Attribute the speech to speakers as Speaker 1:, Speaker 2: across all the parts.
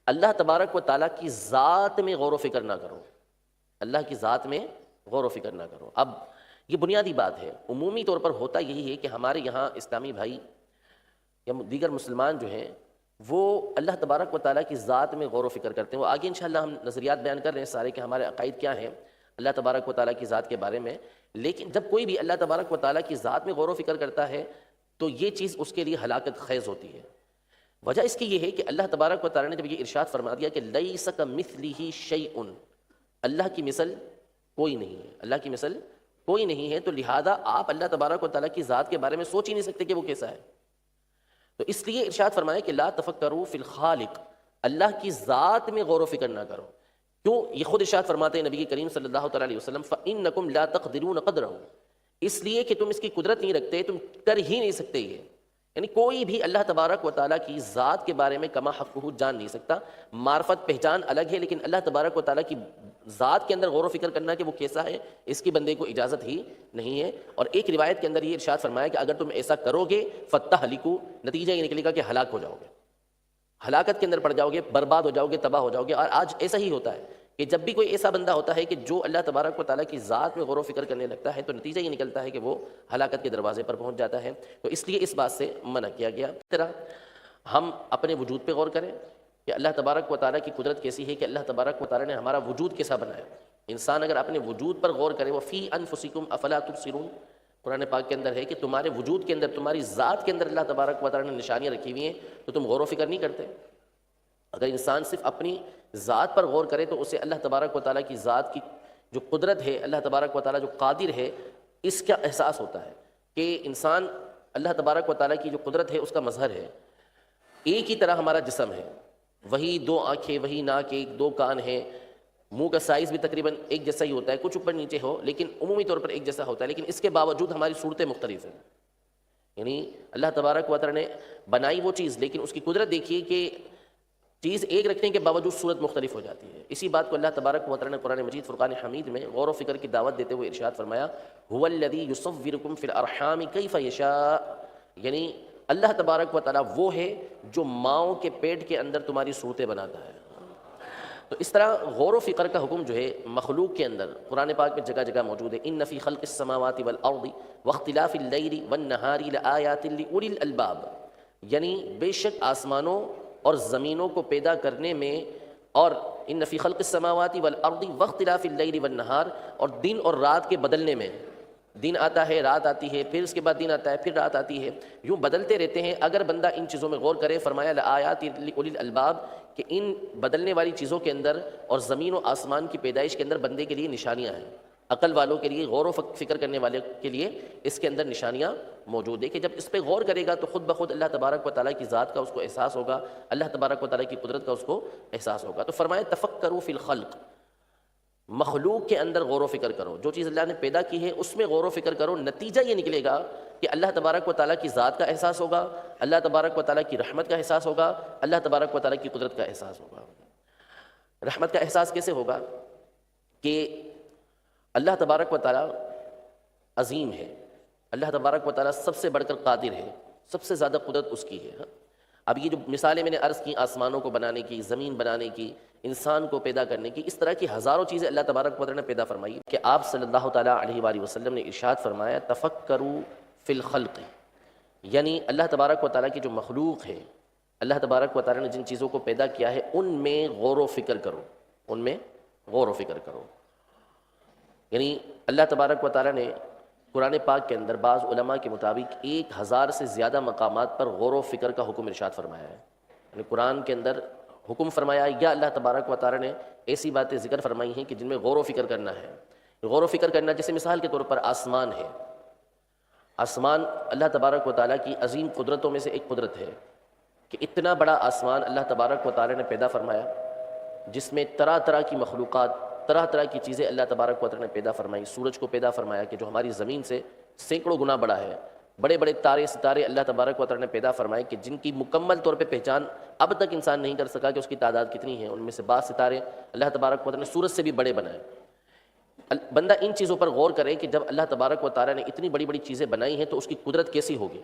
Speaker 1: اللہ تبارک و تعالیٰ کی ذات میں غور و فکر نہ کرو، اللہ کی ذات میں غور و فکر نہ کرو۔ اب یہ بنیادی بات ہے، عمومی طور پر ہوتا یہی ہے کہ ہمارے یہاں اسلامی بھائی یا دیگر مسلمان جو ہیں وہ اللہ تبارک و تعالیٰ کی ذات میں غور و فکر کرتے ہیں۔ وہ آگے انشاءاللہ ہم نظریات بیان کر رہے ہیں سارے کہ ہمارے عقائد کیا ہیں اللہ تبارک و تعالیٰ کی ذات کے بارے میں، لیکن جب کوئی بھی اللہ تبارک و تعالیٰ کی ذات میں غور و فکر کرتا ہے تو یہ چیز اس کے لیے ہلاکت خیز ہوتی ہے۔ وجہ اس کی یہ ہے کہ اللہ تبارک و تعالیٰ نے جب یہ ارشاد فرما دیا کہ لیس کمثلہ شیء، اللہ کی مثل کوئی نہیں ہے، اللہ کی مثل کوئی نہیں ہے، تو لہذا آپ اللہ تبارک و تعالیٰ کی ذات کے بارے میں سوچ ہی نہیں سکتے کہ وہ کیسا ہے۔ تو اس لیے ارشاد فرمایا کہ لا تفکروا فی الخالق، اللہ کی ذات میں غور و فکر نہ کرو۔ کیوں؟ یہ خود ارشاد فرماتے ہیں نبی کریم صلی اللہ تعالیٰ علیہ وسلم فإنکم لا تقدرون قدرہ، اس لیے کہ تم اس کی قدرت نہیں رکھتے، تم کر ہی نہیں سکتے یہ، یعنی کوئی بھی اللہ تبارک و تعالیٰ کی ذات کے بارے میں کما حقہ جان نہیں سکتا۔ معرفت پہچان الگ ہے، لیکن اللہ تبارک و تعالیٰ کی ذات کے اندر غور و فکر کرنا کہ وہ کیسا ہے اس کی بندے کو اجازت ہی نہیں ہے۔ اور ایک روایت کے اندر یہ ارشاد فرمایا کہ اگر تم ایسا کرو گے فتہلکوا، نتیجہ یہ نکلے گا کہ ہلاک ہو جاؤ گے، ہلاکت کے اندر پڑ جاؤ گے، برباد ہو جاؤ گے، تباہ ہو جاؤ گے۔ اور آج ایسا ہی ہوتا ہے کہ جب بھی کوئی ایسا بندہ ہوتا ہے کہ جو اللہ تبارک و تعالیٰ کی ذات میں غور و فکر کرنے لگتا ہے تو نتیجہ یہ نکلتا ہے کہ وہ ہلاکت کے دروازے پر پہنچ جاتا ہے۔ تو اس لیے اس بات سے منع کیا گیا۔ اس طرح ہم اپنے وجود پہ غور کریں کہ اللہ تبارک و تعالیٰ کی قدرت کیسی ہے، کہ اللہ تبارک و تعالیٰ نے ہمارا وجود کیسا بنایا۔ انسان اگر اپنے وجود پر غور کرے، وفی انفسکم افلا تبصرون، قرآن پاک کے اندر ہے کہ تمہارے وجود کے اندر، تمہاری ذات کے اندر اللہ تبارک و تعالیٰ نے نشانیاں رکھی ہوئی ہیں، تو تم غور و فکر نہیں کرتے۔ اگر انسان صرف اپنی ذات پر غور کرے تو اسے اللہ تبارک و تعالیٰ کی ذات کی جو قدرت ہے، اللہ تبارک و تعالیٰ جو قادر ہے، اس کا احساس ہوتا ہے کہ انسان اللہ تبارک و تعالیٰ کی جو قدرت ہے اس کا مظہر ہے۔ ایک ہی طرح ہمارا جسم ہے، وہی دو آنکھیں، وہی ناک، ایک دو کان ہیں، منہ کا سائز بھی تقریباً ایک جیسا ہی ہوتا ہے، کچھ اوپر نیچے ہو لیکن عمومی طور پر ایک جیسا ہوتا ہے، لیکن اس کے باوجود ہماری صورتیں مختلف ہیں۔ یعنی اللہ تبارک و تعالیٰ نے بنائی وہ چیز، لیکن اس کی قدرت دیکھیے کہ چیز ایک رکھنے کے باوجود صورت مختلف ہو جاتی ہے۔ اسی بات کو اللہ تبارک و تعالیٰ نے قرآن مجید فرقان حمید میں غور و فکر کی دعوت دیتے ہوئے ارشاد فرمایا هو الذی یصورکم فی الارحام کیف یشاء، یعنی اللہ تبارک و تعالیٰ وہ ہے جو ماؤں کے پیٹ کے اندر تمہاری صورتیں بناتا ہے۔ تو اس طرح غور و فکر کا حکم جو ہے مخلوق کے اندر قرآن پاک میں جگہ جگہ موجود ہے۔ ان فی خلق السماوات والارض واختلاف اللیل والنہار لآیات لأولی الالباب، یعنی بے شک آسمانوں اور زمینوں کو پیدا کرنے میں، اور ان فی خلق السماوات والارض واختلاف اللیل والنہار، اور دن اور رات کے بدلنے میں، دن آتا ہے، رات آتی ہے، پھر اس کے بعد دن آتا ہے، پھر رات آتی ہے، یوں بدلتے رہتے ہیں۔ اگر بندہ ان چیزوں میں غور کرے، فرمایا لآیات لأولی الالباب، کہ ان بدلنے والی چیزوں کے اندر اور زمین و آسمان کی پیدائش کے اندر بندے کے لیے نشانیاں ہیں، عقل والوں کے لیے، غور و فکر کرنے والے کے لیے اس کے اندر نشانیاں موجود ہے کہ جب اس پہ غور کرے گا تو خود بخود اللہ تبارک و تعالیٰ کی ذات کا اس کو احساس ہوگا، اللہ تبارک و تعالیٰ کی قدرت کا اس کو احساس ہوگا۔ تو فرمایا تفکروا فی الخلق، مخلوق کے اندر غور و فکر کرو، جو چیز اللہ نے پیدا کی ہے اس میں غور و فکر کرو۔ نتیجہ یہ نکلے گا کہ اللہ تبارک و تعالیٰ کی ذات کا احساس ہوگا، اللہ تبارک و تعالیٰ کی رحمت کا احساس ہوگا، اللہ تبارک و تعالیٰ کی قدرت کا احساس ہوگا۔ رحمت کا احساس کیسے ہوگا؟ کہ اللہ تبارک و تعالیٰ عظیم ہے، اللہ تبارک و تعالیٰ سب سے بڑھ کر قادر ہے، سب سے زیادہ قدرت اس کی ہے۔ اب یہ جو مثالیں میں نے عرض کی، آسمانوں کو بنانے کی، زمین بنانے کی، انسان کو پیدا کرنے کی، اس طرح کی ہزاروں چیزیں اللہ تبارک و تعالیٰ نے پیدا فرمائی کہ آپ صلی اللہ تعالیٰ علیہ وآلہ وسلم نے ارشاد فرمایا تفکروا فی الخلق، یعنی اللہ تبارک و تعالیٰ کی جو مخلوق ہے، اللہ تبارک و تعالیٰ نے جن چیزوں کو پیدا کیا ہے ان میں غور و فکر کرو، ان میں غور و فکر کرو۔ یعنی اللہ تبارک و تعالیٰ نے قرآن پاک کے اندر بعض علماء کے مطابق 1000 سے زیادہ مقامات پر غور و فکر کا حکم ارشاد فرمایا ہے۔ یعنی قرآن کے اندر حکم فرمایا یا اللہ تبارک و تعالیٰ نے ایسی باتیں ذکر فرمائی ہیں کہ جن میں غور و فکر کرنا ہے۔ غور و فکر کرنا جیسے مثال کے طور پر آسمان ہے، آسمان اللہ تبارک و تعالیٰ کی عظیم قدرتوں میں سے ایک قدرت ہے کہ اتنا بڑا آسمان اللہ تبارک و تعالیٰ نے پیدا فرمایا، جس میں طرح طرح کی مخلوقات، طرح طرح کی چیزیں اللہ تبارک و تعالیٰ نے پیدا فرمائی۔ سورج کو پیدا فرمایا کہ جو ہماری زمین سے سینکڑوں گنا بڑا ہے، بڑے بڑے تارے ستارے اللہ تبارک و تعالیٰ نے پیدا فرمائے کہ جن کی مکمل طور پہ پہچان اب تک انسان نہیں کر سکا کہ اس کی تعداد کتنی ہے۔ ان میں سے بعض ستارے اللہ تبارک و تعالیٰ نے سورج سے بھی بڑے بنائے۔ بندہ ان چیزوں پر غور کرے کہ جب اللہ تبارک و تعالیٰ نے اتنی بڑی بڑی چیزیں بنائی ہیں تو اس کی قدرت کیسی ہوگی،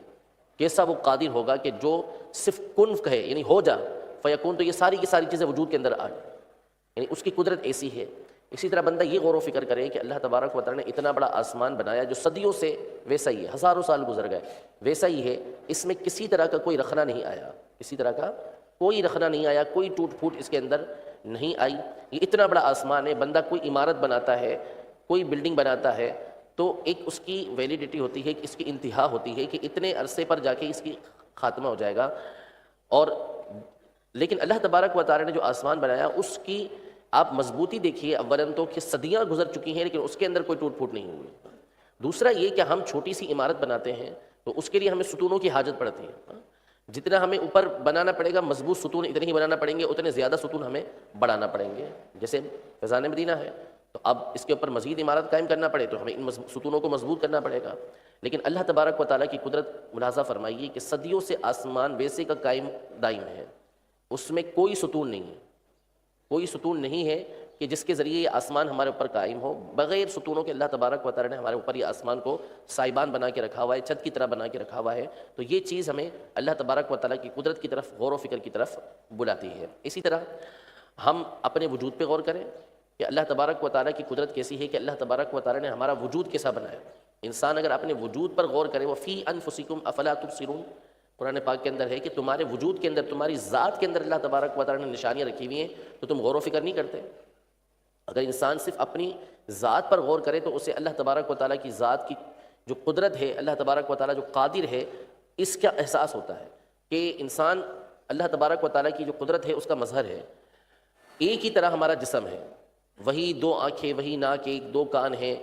Speaker 1: کیسا وہ قادر ہوگا کہ جو صرف کن کہے، یعنی ہو جا، فیکون، تو یہ ساری کی ساری چیزیں وجود کے اندر آ جائیں، یعنی اس کی قدرت ایسی ہے۔ اسی طرح بندہ یہ غور و فکر کرے کہ اللہ تبارک و تعالیٰ نے اتنا بڑا آسمان بنایا جو صدیوں سے ویسا ہی ہے، ہزاروں سال گزر گئے ویسا ہی ہے، اس میں کسی طرح کا کوئی رخنا نہیں آیا، کسی طرح کا کوئی رخنا نہیں آیا، کوئی ٹوٹ پھوٹ اس کے اندر نہیں آئی۔ یہ اتنا بڑا آسمان ہے، بندہ کوئی عمارت بناتا ہے، کوئی بلڈنگ بناتا ہے تو ایک اس کی ویلیڈیٹی ہوتی ہے، کہ اس کی انتہا ہوتی ہے کہ اتنے عرصے پر جا کے اس کی خاتمہ ہو جائے گا، اور لیکن اللہ تبارک و تعالیٰ نے جو آسمان بنایا اس کی آپ مضبوطی دیکھیے، اولاً تو کہ صدیاں گزر چکی ہیں لیکن اس کے اندر کوئی ٹوٹ پھوٹ نہیں ہوئی۔ دوسرا یہ کہ ہم چھوٹی سی عمارت بناتے ہیں تو اس کے لیے ہمیں ستونوں کی حاجت پڑتی ہے، جتنا ہمیں اوپر بنانا پڑے گا مضبوط ستون اتنے ہی بنانا پڑیں گے، اتنے زیادہ ستون ہمیں بڑھانا پڑیں گے۔ جیسے فیضان مدینہ ہے تو اب اس کے اوپر مزید عمارت قائم کرنا پڑے تو ہمیں ان ستونوں کو مضبوط کرنا پڑے گا، لیکن اللہ تبارک و تعالیٰ کی قدرت ملاحظہ فرمائیے کہ صدیوں سے آسمان ویسے کا قائم دائم ہے، اس میں کوئی ستون نہیں ہے، کوئی ستون نہیں ہے کہ جس کے ذریعے یہ آسمان ہمارے اوپر قائم ہو۔ بغیر ستونوں کے اللہ تبارک و تعالیٰ نے ہمارے اوپر یہ آسمان کو سائبان بنا کے رکھا ہوا ہے، چھت کی طرح بنا کے رکھا ہوا ہے، تو یہ چیز ہمیں اللہ تبارک و تعالیٰ کی قدرت کی طرف غور و فکر کی طرف بلاتی ہے۔ اسی طرح ہم اپنے وجود پہ غور کریں کہ اللہ تبارک و تعالیٰ کی قدرت کیسی ہے، کہ اللہ تبارک و تعالیٰ نے ہمارا وجود کیسا بنایا۔ انسان اگر اپنے وجود پر غور کرے، وَفِي أَنفُسِكُمْ أَفَلَا تُبْصِرُونَ، قرآن پاک کے اندر ہے کہ تمہارے وجود کے اندر، تمہاری ذات کے اندر اللہ تبارک و تعالیٰ نے نشانیاں رکھی ہوئی ہیں، تو تم غور و فکر نہیں کرتے؟ اگر انسان صرف اپنی ذات پر غور کرے تو اسے اللہ تبارک و تعالیٰ کی ذات کی جو قدرت ہے، اللہ تبارک و تعالیٰ جو قادر ہے، اس کا احساس ہوتا ہے کہ انسان اللہ تبارک و تعالیٰ کی جو قدرت ہے اس کا مظہر ہے۔ ایک ہی طرح ہمارا جسم ہے، وہی دو آنکھیں، وہی ناک، ایک دو کان ہیں،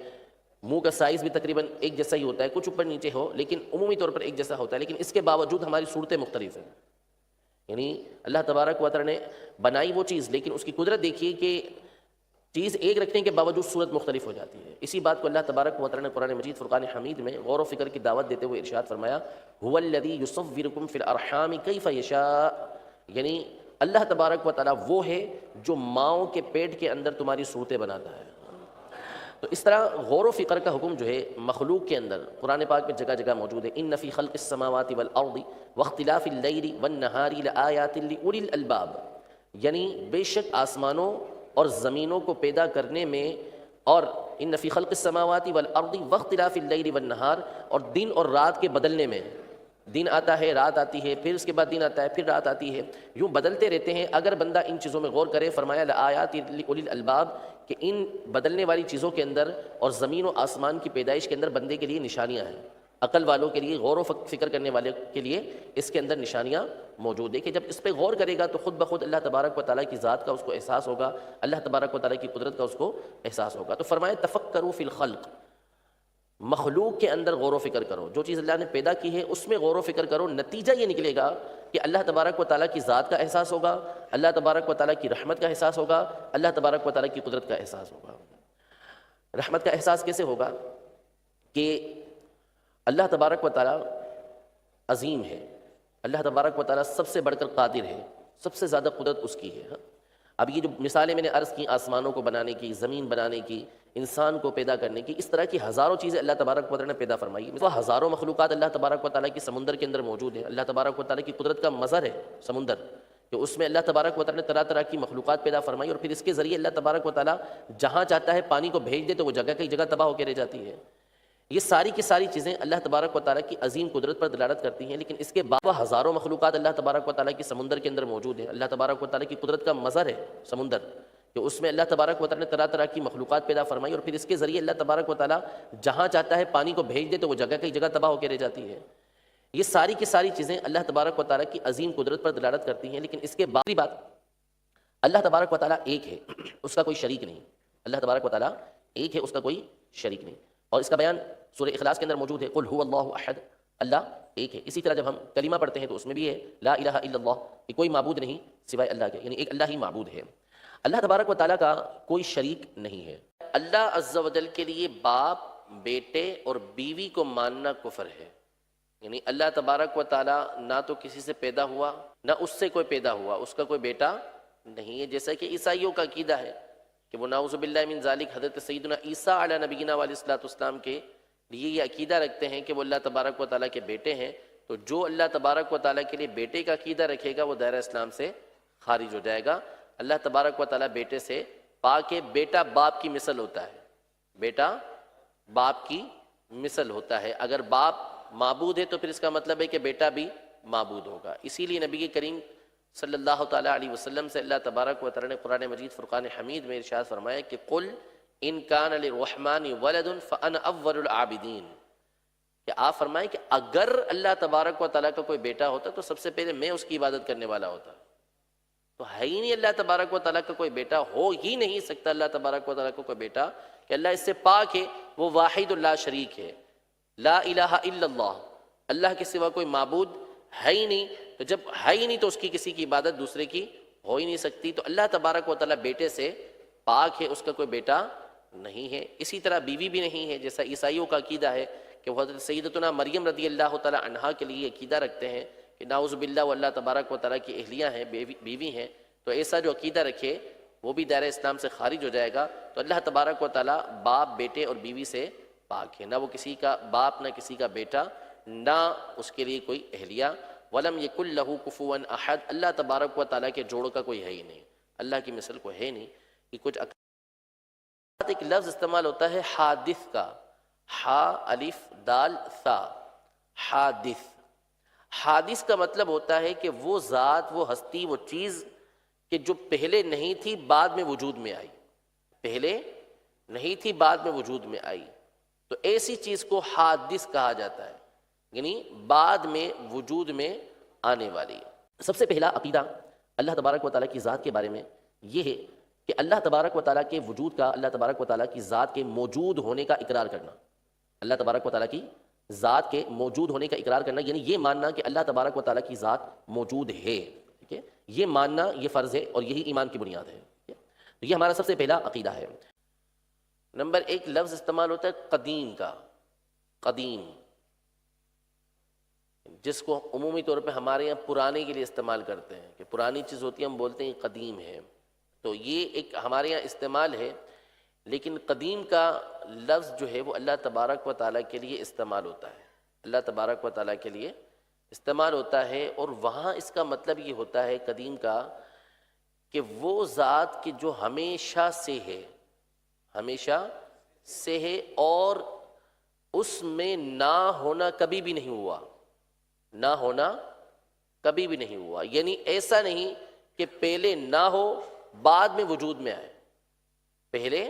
Speaker 1: منہ کا سائز بھی تقریباً ایک جیسا ہی ہوتا ہے، کچھ اوپر نیچے ہو لیکن عمومی طور پر ایک جیسا ہوتا ہے، لیکن اس کے باوجود ہماری صورتیں مختلف ہیں۔ یعنی اللہ تبارک و تعالیٰ نے بنائی وہ چیز، لیکن اس کی قدرت دیکھیے کہ چیز ایک رکھنے کے باوجود صورت مختلف ہو جاتی ہے۔ اسی بات کو اللہ تبارک و تعالیٰ نے قرآن مجید فرقان حمید میں غور و فکر کی دعوت دیتے ہوئے ارشاد فرمایا، هو الذی یصورکم فی الارحام کیف یشاء، یعنی اللہ تبارک و تعالیٰ وہ ہے جو ماؤں کے پیٹ کے اندر تمہاری صورتیں بناتا ہے۔ تو اس طرح غور و فکر کا حکم جو ہے مخلوق کے اندر قرآن پاک میں جگہ جگہ موجود ہے۔ ان فی خلق السماوات والارض واختلاف اللیل والنہار لآیات لأولی الالباب، یعنی بے شک آسمانوں اور زمینوں کو پیدا کرنے میں، اور ان فی خلق السماوات والارض واختلاف اللیل والنہار، اور دن اور رات کے بدلنے میں، دن آتا ہے، رات آتی ہے، پھر اس کے بعد دن آتا ہے، پھر رات آتی ہے، یوں بدلتے رہتے ہیں۔ اگر بندہ ان چیزوں میں غور کرے، فرمایا لآیات لأولی الالباب، کہ ان بدلنے والی چیزوں کے اندر اور زمین و آسمان کی پیدائش کے اندر بندے کے لیے نشانیاں ہیں، عقل والوں کے لیے، غور و فکر کرنے والے کے لیے اس کے اندر نشانیاں موجود ہیں، کہ جب اس پہ غور کرے گا تو خود بخود اللہ تبارک و تعالیٰ کی ذات کا اس کو احساس ہوگا، اللہ تبارک و تعالیٰ کی قدرت کا اس کو احساس ہوگا۔ تو فرمایا تفکروا فی الخلق، مخلوق کے اندر غور و فکر کرو، جو چیز اللہ نے پیدا کی ہے اس میں غور و فکر کرو، نتیجہ یہ نکلے گا کہ اللہ تبارک و تعالیٰ کی ذات کا احساس ہوگا، اللہ تبارک و تعالیٰ کی رحمت کا احساس ہوگا، اللہ تبارک و تعالیٰ کی قدرت کا احساس ہوگا۔ رحمت کا احساس کیسے ہوگا؟ کہ اللہ تبارک و تعالیٰ عظیم ہے، اللہ تبارک و تعالیٰ سب سے بڑھ کر قادر ہے، سب سے زیادہ قدرت اس کی ہے۔ اب یہ جو مثالیں میں نے عرض کی، آسمانوں کو بنانے کی، زمین بنانے کی، انسان کو پیدا کرنے کی، اس طرح کی ہزاروں چیزیں اللہ تبارک و تعالیٰ نے پیدا فرمائی، ہزاروں مخلوقات اللہ تبارک و تعالیٰ کی سمندر کے اندر موجود ہیں۔ اللہ تبارک و تعالیٰ کی قدرت کا مظہر ہے سمندر، کہ اس میں اللہ تبارک و تعالیٰ نے طرح طرح کی مخلوقات پیدا فرمائی، اور پھر اس کے ذریعے اللہ تبارک و تعالیٰ جہاں چاہتا ہے پانی کو بھیج دے تو وہ جگہ کی جگہ تباہ ہو کے رہ جاتی ہے۔ یہ ساری کی ساری چیزیں اللہ تبارک و تعالیٰ کی عظیم قدرت پر دلالت کرتی ہیں، لیکن اس کے بعد ہزاروں مخلوقات اللہ تبارک و تعالیٰ کی سمندر کے اندر موجود ہیں۔ اللہ تبارک و تعالیٰ کی قدرت کا مظہر ہے سمندر، کہ اس میں اللہ تبارک و تعالیٰ نے طرح طرح کی مخلوقات پیدا فرمائی، اور پھر اس کے ذریعے اللہ تبارک و تعالیٰ جہاں چاہتا ہے پانی کو بھیج دے تو وہ جگہ کی جگہ تباہ ہو کے رہ جاتی ہے۔ یہ ساری کی ساری چیزیں اللہ تبارک و تعالیٰ کی عظیم قدرت پر دلالت کرتی ہیں، لیکن اس کے بعد بات، اللہ تبارک و تعالیٰ ایک ہے، اس کا کوئی شریک نہیں۔ اللہ تبارک و تعالیٰ ایک ہے، اس کا کوئی شریک نہیں، اور اس کا بیان سورہ اخلاص کے اندر موجود ہے، قل هو اللہ احد، اللہ ایک ہے۔ اسی طرح جب ہم کلمہ پڑھتے ہیں تو اس میں بھی ہے لا الہ الا اللہ، کہ کوئی معبود نہیں سوائے اللہ کے، یعنی ایک اللہ ہی معبود ہے۔ اللہ تبارک و تعالیٰ کا کوئی شریک نہیں ہے۔ اللہ عز و جل کے لیے باپ، بیٹے اور بیوی کو ماننا کفر ہے، یعنی اللہ تبارک و تعالیٰ نہ تو کسی سے پیدا ہوا، نہ اس سے کوئی پیدا ہوا، اس کا کوئی بیٹا نہیں ہے، جیسا کہ عیسائیوں کا عقیدہ ہے کہ وہ نعوذ باللہ من ذالک حضرت سیدنا عیسیٰ علیہ نبینا علیہ الصلوۃ والسلام کے لیے یہ عقیدہ رکھتے ہیں کہ وہ اللہ تبارک و تعالیٰ کے بیٹے ہیں۔ تو جو اللہ تبارک و تعالیٰ کے لیے بیٹے کا عقیدہ رکھے گا وہ دائرہ اسلام سے خارج ہو جائے گا۔ اللہ تبارک و تعالیٰ بیٹے سے پاک ہے، بیٹا باپ کی مثل ہوتا ہے، بیٹا باپ کی مثل ہوتا ہے۔ اگر باپ معبود ہے تو پھر اس کا مطلب ہے کہ بیٹا بھی معبود ہوگا۔ اسی لیے نبی کریم صلی اللہ تعالیٰ علیہ وسلم سے اللہ تبارک و تعالیٰ نے قرآن مجید فرقان حمید میں ارشاد فرمایا کہ قل ان کان للرحمن ولد فانا اول العابدین، کہ آپ فرمائیں کہ اگر اللہ تبارک و تعالیٰ کا کوئی بیٹا ہوتا تو سب سے پہلے میں اس کی عبادت کرنے والا ہوتا۔ تو ہے ہی نہیں اللہ تبارک و تعالیٰ کا کوئی بیٹا، ہو ہی نہیں سکتا اللہ تبارک و تعالیٰ کا کوئی بیٹا، کہ اللہ اس سے پاک ہے، وہ واحد لا شریک ہے، لا الہ الا اللہ، اللہ کے سوا کوئی معبود ہے ہی نہیں۔ تو جب ہے ہی نہیں تو اس کی کسی کی عبادت دوسرے کی ہو ہی نہیں سکتی۔ تو اللہ تبارک و تعالیٰ بیٹے سے پاک ہے، اس کا کوئی بیٹا نہیں ہے۔ اسی طرح بیوی بھی نہیں ہے، جیسا عیسائیوں کا عقیدہ ہے کہ وہ حضرت سیدتنا مریم رضی اللہ تعالیٰ عنہا کے لیے عقیدہ رکھتے ہیں کہ نعوذ باللہ وہ اللہ تبارک و تعالیٰ کی اہلیہ ہیں، بیوی ہیں۔ تو ایسا جو عقیدہ رکھے وہ بھی دائرہ اسلام سے خارج ہو جائے گا۔ تو اللہ تبارک و تعالیٰ باپ، بیٹے اور بیوی سے پاک ہے، نہ وہ کسی کا باپ، نہ کسی کا بیٹا، نہ اس کے لیے کوئی اہلیہ۔ وَلَمْ يَكُنْ لَهُ كُفُوًا أَحَدٌ، اللہ تبارک و تعالیٰ کے جوڑ کا کوئی ہے ہی نہیں، اللہ کی مثل کوئی ہے نہیں۔ کہ کچھ ایک لفظ استعمال ہوتا ہے حادث کا، حا الف دال ثا، حادث۔ حادث کا مطلب ہوتا ہے کہ وہ ذات، وہ ہستی، وہ چیز کہ جو پہلے نہیں تھی بعد میں وجود میں آئی، پہلے نہیں تھی بعد میں وجود میں آئی، تو ایسی چیز کو حادث کہا جاتا ہے، یعنی بعد میں وجود میں آنے والی۔ سب سے پہلا عقیدہ اللہ تبارک و تعالیٰ کی ذات کے بارے میں یہ ہے کہ اللہ تبارک و تعالیٰ کے وجود کا، اللہ تبارک و تعالیٰ کی ذات کے موجود ہونے کا اقرار کرنا، اللہ تبارک و تعالیٰ کی ذات کے موجود ہونے کا اقرار کرنا، یعنی یہ ماننا کہ اللہ تبارک و تعالیٰ کی ذات موجود ہے، ٹھیک ہے، یہ ماننا یہ فرض ہے اور یہی ایمان کی بنیاد ہے۔ تو یہ ہمارا سب سے پہلا عقیدہ ہے۔ نمبر ایک لفظ استعمال ہوتا ہے قدیم کا، قدیم، جس کو عمومی طور پہ ہمارے یہاں پرانے کے لیے استعمال کرتے ہیں، کہ پرانی چیز ہوتی ہے ہم بولتے ہیں قدیم ہے، تو یہ ایک ہمارے یہاں استعمال ہے۔ لیکن قدیم کا لفظ جو ہے وہ اللہ تبارک و تعالیٰ کے لیے استعمال ہوتا ہے، اللہ تبارک و تعالیٰ کے لیے استعمال ہوتا ہے، اور وہاں اس کا مطلب یہ ہوتا ہے قدیم کا کہ وہ ذات کہ جو ہمیشہ سے ہے، ہمیشہ سے ہے، اور اس میں نہ ہونا کبھی بھی نہیں ہوا، نہ ہونا کبھی بھی نہیں ہوا، یعنی ایسا نہیں کہ پہلے نہ ہو بعد میں وجود میں آئے، پہلے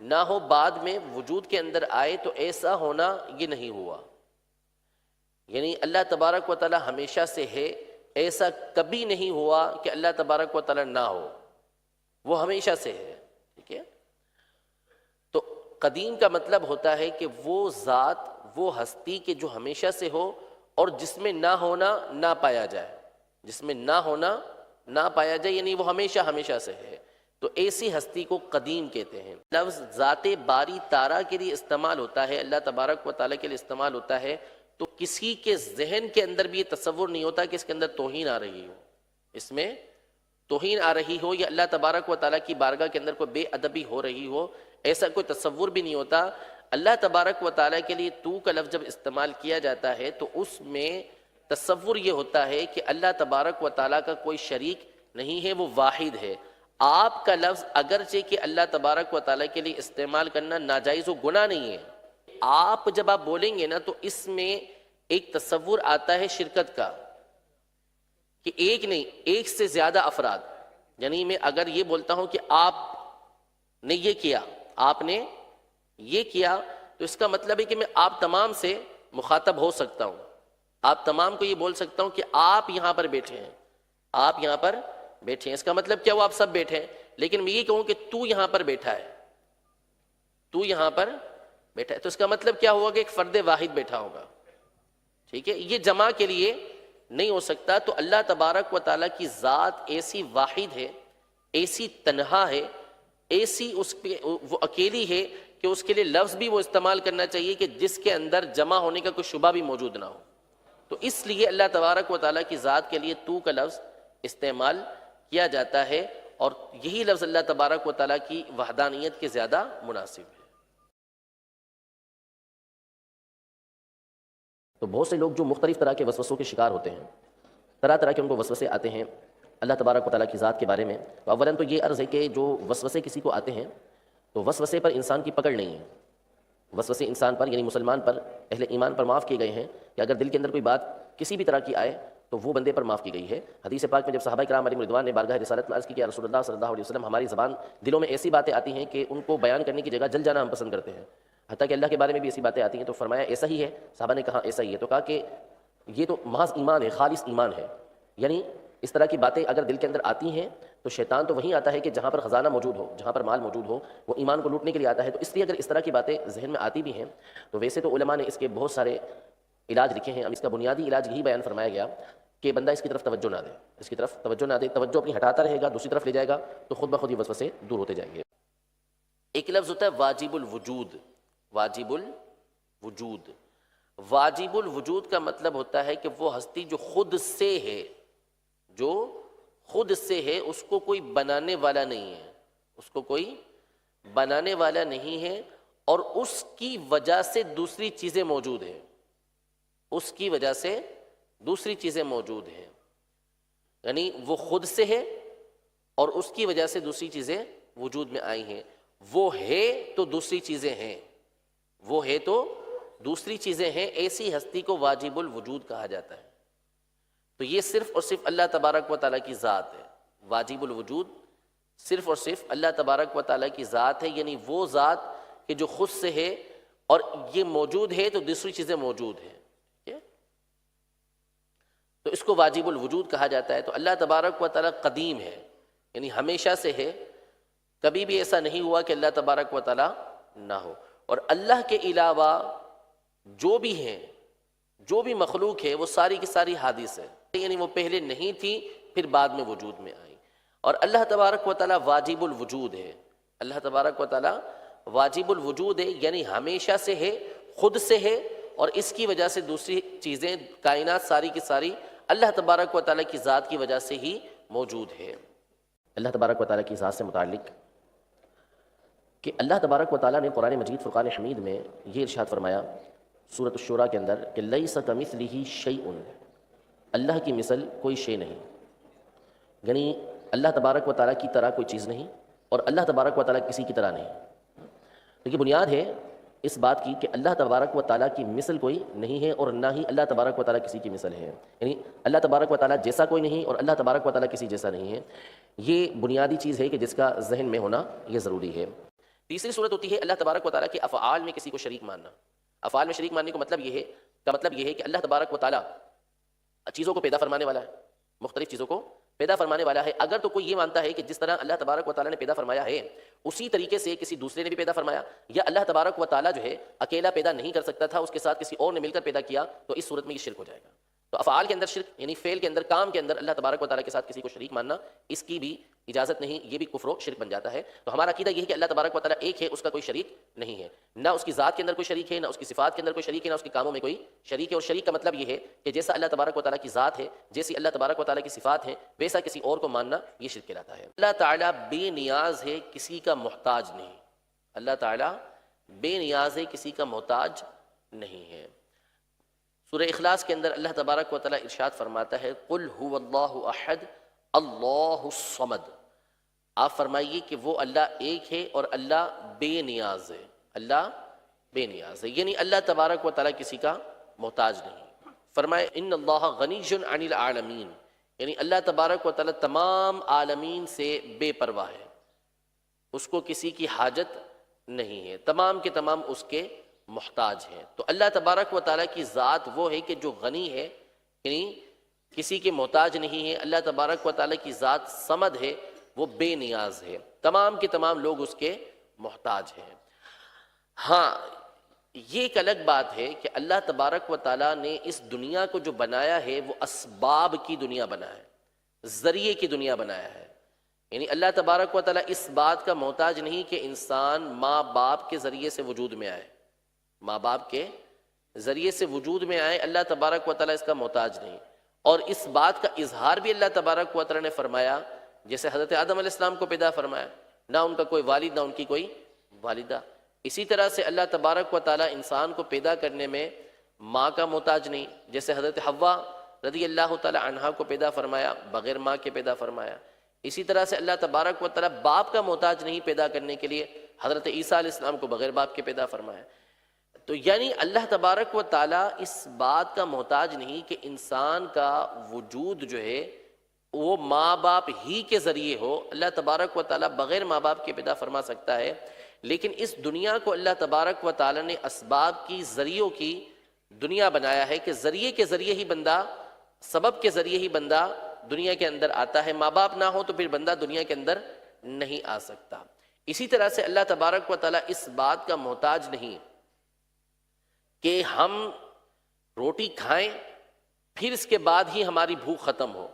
Speaker 1: نہ ہو بعد میں وجود کے اندر آئے، تو ایسا ہونا یہ نہیں ہوا۔ یعنی اللہ تبارک و تعالیٰ ہمیشہ سے ہے، ایسا کبھی نہیں ہوا کہ اللہ تبارک و تعالیٰ نہ ہو، وہ ہمیشہ سے ہے، ٹھیک ہے۔ تو قدیم کا مطلب ہوتا ہے کہ وہ ذات، وہ ہستی کہ جو ہمیشہ سے ہو اور جس میں نہ ہونا نہ پایا جائے، جس میں نہ ہونا نہ پایا جائے، یعنی وہ ہمیشہ ہمیشہ سے ہے، تو ایسی ہستی کو قدیم کہتے ہیں۔ لفظ ذات باری تعالیٰ کے لیے استعمال ہوتا ہے، اللہ تبارک و تعالیٰ کے لیے استعمال ہوتا ہے، تو کسی کے ذہن کے اندر بھی یہ تصور نہیں ہوتا کہ اس کے اندر توہین آ رہی ہو، اس میں توہین آ رہی ہو، یا اللہ تبارک و تعالیٰ کی بارگاہ کے اندر کوئی بے ادبی ہو رہی ہو، ایسا کوئی تصور بھی نہیں ہوتا۔ اللہ تبارک و تعالیٰ کے لیے تو کا لفظ جب استعمال کیا جاتا ہے تو اس میں تصور یہ ہوتا ہے کہ اللہ تبارک و تعالیٰ کا کوئی شریک نہیں ہے، وہ واحد ہے۔ آپ کا لفظ اگرچہ کہ اللہ تبارک و تعالیٰ کے لیے استعمال کرنا ناجائز و گناہ نہیں ہے، آپ جب آپ بولیں گے نا تو اس میں ایک تصور آتا ہے شرکت کا، کہ ایک نہیں، ایک سے زیادہ افراد، یعنی میں اگر یہ بولتا ہوں کہ آپ نے یہ کیا، آپ نے یہ کیا، تو اس کا مطلب ہے کہ میں آپ تمام سے مخاطب ہو سکتا ہوں، آپ تمام کو یہ بول سکتا ہوں کہ آپ یہاں پر بیٹھے ہیں، آپ یہاں پر بیٹھے ہیں، اس کا مطلب کیا ہوا؟ آپ سب بیٹھے ہیں، لیکن میں یہ کہوں کہ تو یہاں پر بیٹھا ہے، تو یہاں پر بیٹھا ہے، تو اس کا مطلب کیا ہوگا کہ ایک فرد واحد بیٹھا ہوگا، ٹھیک ہے، یہ جمع کے لیے نہیں ہو سکتا۔ تو اللہ تبارک و تعالیٰ کی ذات ایسی واحد ہے، ایسی تنہا ہے، ایسی اس پہ وہ اکیلی ہے کہ اس کے لیے لفظ بھی وہ استعمال کرنا چاہیے کہ جس کے اندر جمع ہونے کا کوئی شبہ بھی موجود نہ ہو۔ تو اس لیے اللہ تبارک و تعالیٰ کی ذات کے لیے تو کا لفظ استعمال کیا جاتا ہے، اور یہی لفظ اللہ تبارک و تعالیٰ کی وحدانیت کے زیادہ مناسب ہے۔ تو بہت سے لوگ جو مختلف طرح کے وسوسوں کے شکار ہوتے ہیں، طرح طرح کے ان کو وسوسے آتے ہیں، اللہ تبارک و تعالیٰ کی ذات کے بارے میں، تو اولاً تو یہ عرض ہے کہ جو وسوسے کسی کو آتے ہیں تو وسوسے پر انسان کی پکڑ نہیں ہے۔ وسوسے انسان پر یعنی مسلمان پر، اہل ایمان پر معاف کیے گئے ہیں کہ اگر دل کے اندر کوئی بات کسی بھی طرح کی آئے تو وہ بندے پر معاف کی گئی ہے۔ حدیث پاک میں جب صحابہ کرام علیہم رضوان نے بارگاہ رسالت میں عرض کی کہ یا رسول اللہ صلی اللہ علیہ وسلم، ہماری زبان دلوں میں ایسی باتیں آتی ہیں کہ ان کو بیان کرنے کی جگہ جل جانا ہم پسند کرتے ہیں، حتیٰ کہ اللہ کے بارے میں بھی ایسی باتیں آتی ہیں۔ تو فرمایا ایسا ہی ہے؟ صحابہ نے کہا ایسا ہی ہے۔ تو کہا کہ یہ تو محض ایمان ہے، خالص ایمان ہے، یعنی اس طرح کی باتیں اگر دل کے اندر آتی ہیں تو شیطان تو وہیں آتا ہے کہ جہاں پر خزانہ موجود ہو، جہاں پر مال موجود ہو، وہ ایمان کو لوٹنے کے لیے آتا ہے۔ تو اس لیے اگر اس طرح کی باتیں ذہن میں آتی بھی ہیں تو ویسے تو علماء نے اس کے بہت سارے علاج لکھے ہیں۔ اب اس کا بنیادی علاج یہی بیان فرمایا گیا کہ بندہ اس کی طرف توجہ نہ دے، اس کی طرف توجہ نہ دے، توجہ اپنی ہٹاتا رہے گا، دوسری طرف لے جائے گا تو خود بخود یہ وسوسے دور ہوتے جائیں گے۔ ایک لفظ ہوتا ہے واجب الوجود۔ واجب الوجود، واجب الوجود کا مطلب ہوتا ہے کہ وہ ہستی جو خود سے ہے، جو خود سے ہے، اس کو کوئی بنانے والا نہیں ہے، اس کو کوئی بنانے والا نہیں ہے، اور اس کی وجہ سے دوسری چیزیں موجود ہیں، اس کی وجہ سے دوسری چیزیں موجود ہیں، یعنی وہ خود سے ہے اور اس کی وجہ سے دوسری چیزیں وجود میں آئی ہیں۔ وہ ہے تو دوسری چیزیں ہیں، وہ ہے تو دوسری چیزیں ہیں، ایسی ہستی کو واجب الوجود کہا جاتا ہے۔ تو یہ صرف اور صرف اللہ تبارک و تعالیٰ کی ذات ہے۔ واجب الوجود صرف اور صرف اللہ تبارک و تعالیٰ کی ذات ہے، یعنی وہ ذات کہ جو خود سے ہے اور یہ موجود ہے تو دوسری چیزیں موجود ہیں، ٹھیک ہے؟ تو اس کو واجب الوجود کہا جاتا ہے۔ تو اللہ تبارک و تعالیٰ قدیم ہے، یعنی ہمیشہ سے ہے، کبھی بھی ایسا نہیں ہوا کہ اللہ تبارک و تعالیٰ نہ ہو۔ اور اللہ کے علاوہ جو بھی ہیں، جو بھی مخلوق ہے، وہ ساری کی ساری حادث ہے، یعنی وہ پہلے نہیں تھی پھر بعد میں وجود میں آئی۔ اور اللہ تبارک و تعالیٰ واجب الوجود ہے، اللہ تبارک و تعالیٰ واجب الوجود ہے، یعنی ہمیشہ سے ہے، خود سے ہے، اور اس کی وجہ سے دوسری چیزیں، کائنات ساری کی ساری اللہ تبارک و تعالیٰ کی ذات کی وجہ سے ہی موجود ہے۔ اللہ تبارک و تعالیٰ کی ذات سے متعلق کہ اللہ تبارک و تعالیٰ نے قرآن مجید فرقان حمید میں یہ ارشاد فرمایا سورۃ الشورى کے اندر کہ لیس کمثلہ شیء، اللہ کی مثل کوئی شے نہیں، یعنی اللہ تبارک و تعالیٰ کی طرح کوئی چیز نہیں اور اللہ تبارک و تعالیٰ کسی کی طرح نہیں۔ تو یہ بنیاد ہے اس بات کی کہ اللہ تبارک و تعالیٰ کی مثل کوئی نہیں ہے اور نہ ہی اللہ تبارک و تعالیٰ کسی کی مثل ہے، یعنی اللہ تبارک و تعالیٰ جیسا کوئی نہیں اور اللہ تبارک و تعالیٰ کسی جیسا نہیں ہے۔ یہ بنیادی چیز ہے کہ جس کا ذہن میں ہونا یہ ضروری ہے۔ تیسری صورت ہوتی ہے اللہ تبارک و تعالیٰ کے افعال میں کسی کو شریک ماننا۔ افعال میں شریک ماننے کا مطلب یہ ہے کہ اللہ تبارک و تعالیٰ چیزوں کو پیدا فرمانے والا ہے، مختلف چیزوں کو پیدا فرمانے والا ہے۔ اگر تو کوئی یہ مانتا ہے کہ جس طرح اللہ تبارک و تعالیٰ نے پیدا فرمایا ہے اسی طریقے سے کسی دوسرے نے بھی پیدا فرمایا، یا اللہ تبارک و تعالیٰ جو ہے اکیلا پیدا نہیں کر سکتا تھا، اس کے ساتھ کسی اور نے مل کر پیدا کیا، تو اس صورت میں یہ شرک ہو جائے گا۔ تو افعال کے اندر شرک، یعنی فعل کے اندر، کام کے اندر اللہ تبارک و تعالیٰ کے ساتھ کسی کو شریک ماننا، اس کی بھی اجازت نہیں، یہ بھی کفر و شرک بن جاتا ہے۔ تو ہمارا عقیدہ یہ ہے کہ اللہ تبارک و تعالیٰ ایک ہے، اس کا کوئی شریک نہیں ہے، نہ اس کی ذات کے اندر کوئی شریک ہے، نہ اس کی صفات کے اندر کوئی شریک ہے، نہ اس کے کاموں میں کوئی شریک ہے۔ اور شریک کا مطلب یہ ہے کہ جیسا اللہ تبارک و تعالیٰ کی ذات ہے، جیسی اللہ تبارک و تعالیٰ کی صفات ہیں، ویسا کسی اور کو ماننا یہ شرک کہلاتا ہے۔ اللہ تعالیٰ بے نیاز ہے، کسی کا محتاج نہیں۔ اللہ تعالیٰ بے نیاز ہے، کسی کا محتاج نہیں ہے۔ سورہ اخلاص کے اندر اللہ تبارک و تعالیٰ ارشاد فرماتا ہے قل هو اللہ احد اللہ الصمد، آپ فرمائیے کہ وہ اللہ ایک ہے اور اللہ بے نیاز ہے، اللہ بے نیاز ہے، یعنی اللہ تبارک و تعالیٰ کسی کا محتاج نہیں۔ فرمائے ان اللہ غنی عن العالمین، یعنی اللہ تبارک و تعالیٰ تمام عالمین سے بے پرواہ ہے، اس کو کسی کی حاجت نہیں ہے، تمام کے تمام اس کے محتاج ہیں۔ تو اللہ تبارک و تعالیٰ کی ذات وہ ہے کہ جو غنی ہے، یعنی کسی کے محتاج نہیں ہے۔ اللہ تبارک و تعالیٰ کی ذات صمد ہے، وہ بے نیاز ہے، تمام کے تمام لوگ اس کے محتاج ہیں۔ ہاں، یہ ایک الگ بات ہے کہ اللہ تبارک و تعالیٰ نے اس دنیا کو جو بنایا ہے وہ اسباب کی دنیا بنایا ہے، ذریعے کی دنیا بنایا ہے، یعنی اللہ تبارک و تعالیٰ اس بات کا محتاج نہیں کہ انسان ماں باپ کے ذریعے سے وجود میں آئے، ماں باپ کے ذریعے سے وجود میں آئے، اللہ تبارک و تعالیٰ اس کا محتاج نہیں۔ اور اس بات کا اظہار بھی اللہ تبارک و تعالیٰ نے فرمایا، جیسے حضرت آدم علیہ السلام کو پیدا فرمایا، نہ ان کا کوئی والد نہ ان کی کوئی والدہ، اسی طرح سے اللہ تبارک و تعالیٰ انسان کو پیدا کرنے میں ماں کا محتاج نہیں، جیسے حضرت حوا رضی اللہ تعالی عنہا کو پیدا فرمایا، بغیر ماں کے پیدا فرمایا۔ اسی طرح سے اللہ تبارک و تعالی باپ کا محتاج نہیں پیدا کرنے کے لیے حضرت عیسیٰ علیہ السلام کو بغیر باپ کے پیدا فرمایا۔ تو یعنی اللہ تبارک و تعالی اس بات کا محتاج نہیں کہ انسان کا وجود جو ہے وہ ماں باپ ہی کے ذریعے ہو۔ اللہ تبارک و تعالی بغیر ماں باپ کے پیدا فرما سکتا ہے، لیکن اس دنیا کو اللہ تبارک و تعالی نے اسباب کی، ذریعوں کی دنیا بنایا ہے کہ ذریعے کے ذریعے ہی بندہ، سبب کے ذریعے ہی بندہ دنیا کے اندر آتا ہے۔ ماں باپ نہ ہو تو پھر بندہ دنیا کے اندر نہیں آ سکتا۔ اسی طرح سے اللہ تبارک و تعالی اس بات کا محتاج نہیں کہ ہم روٹی کھائیں پھر اس کے بعد ہی ہماری بھوک ختم ہو۔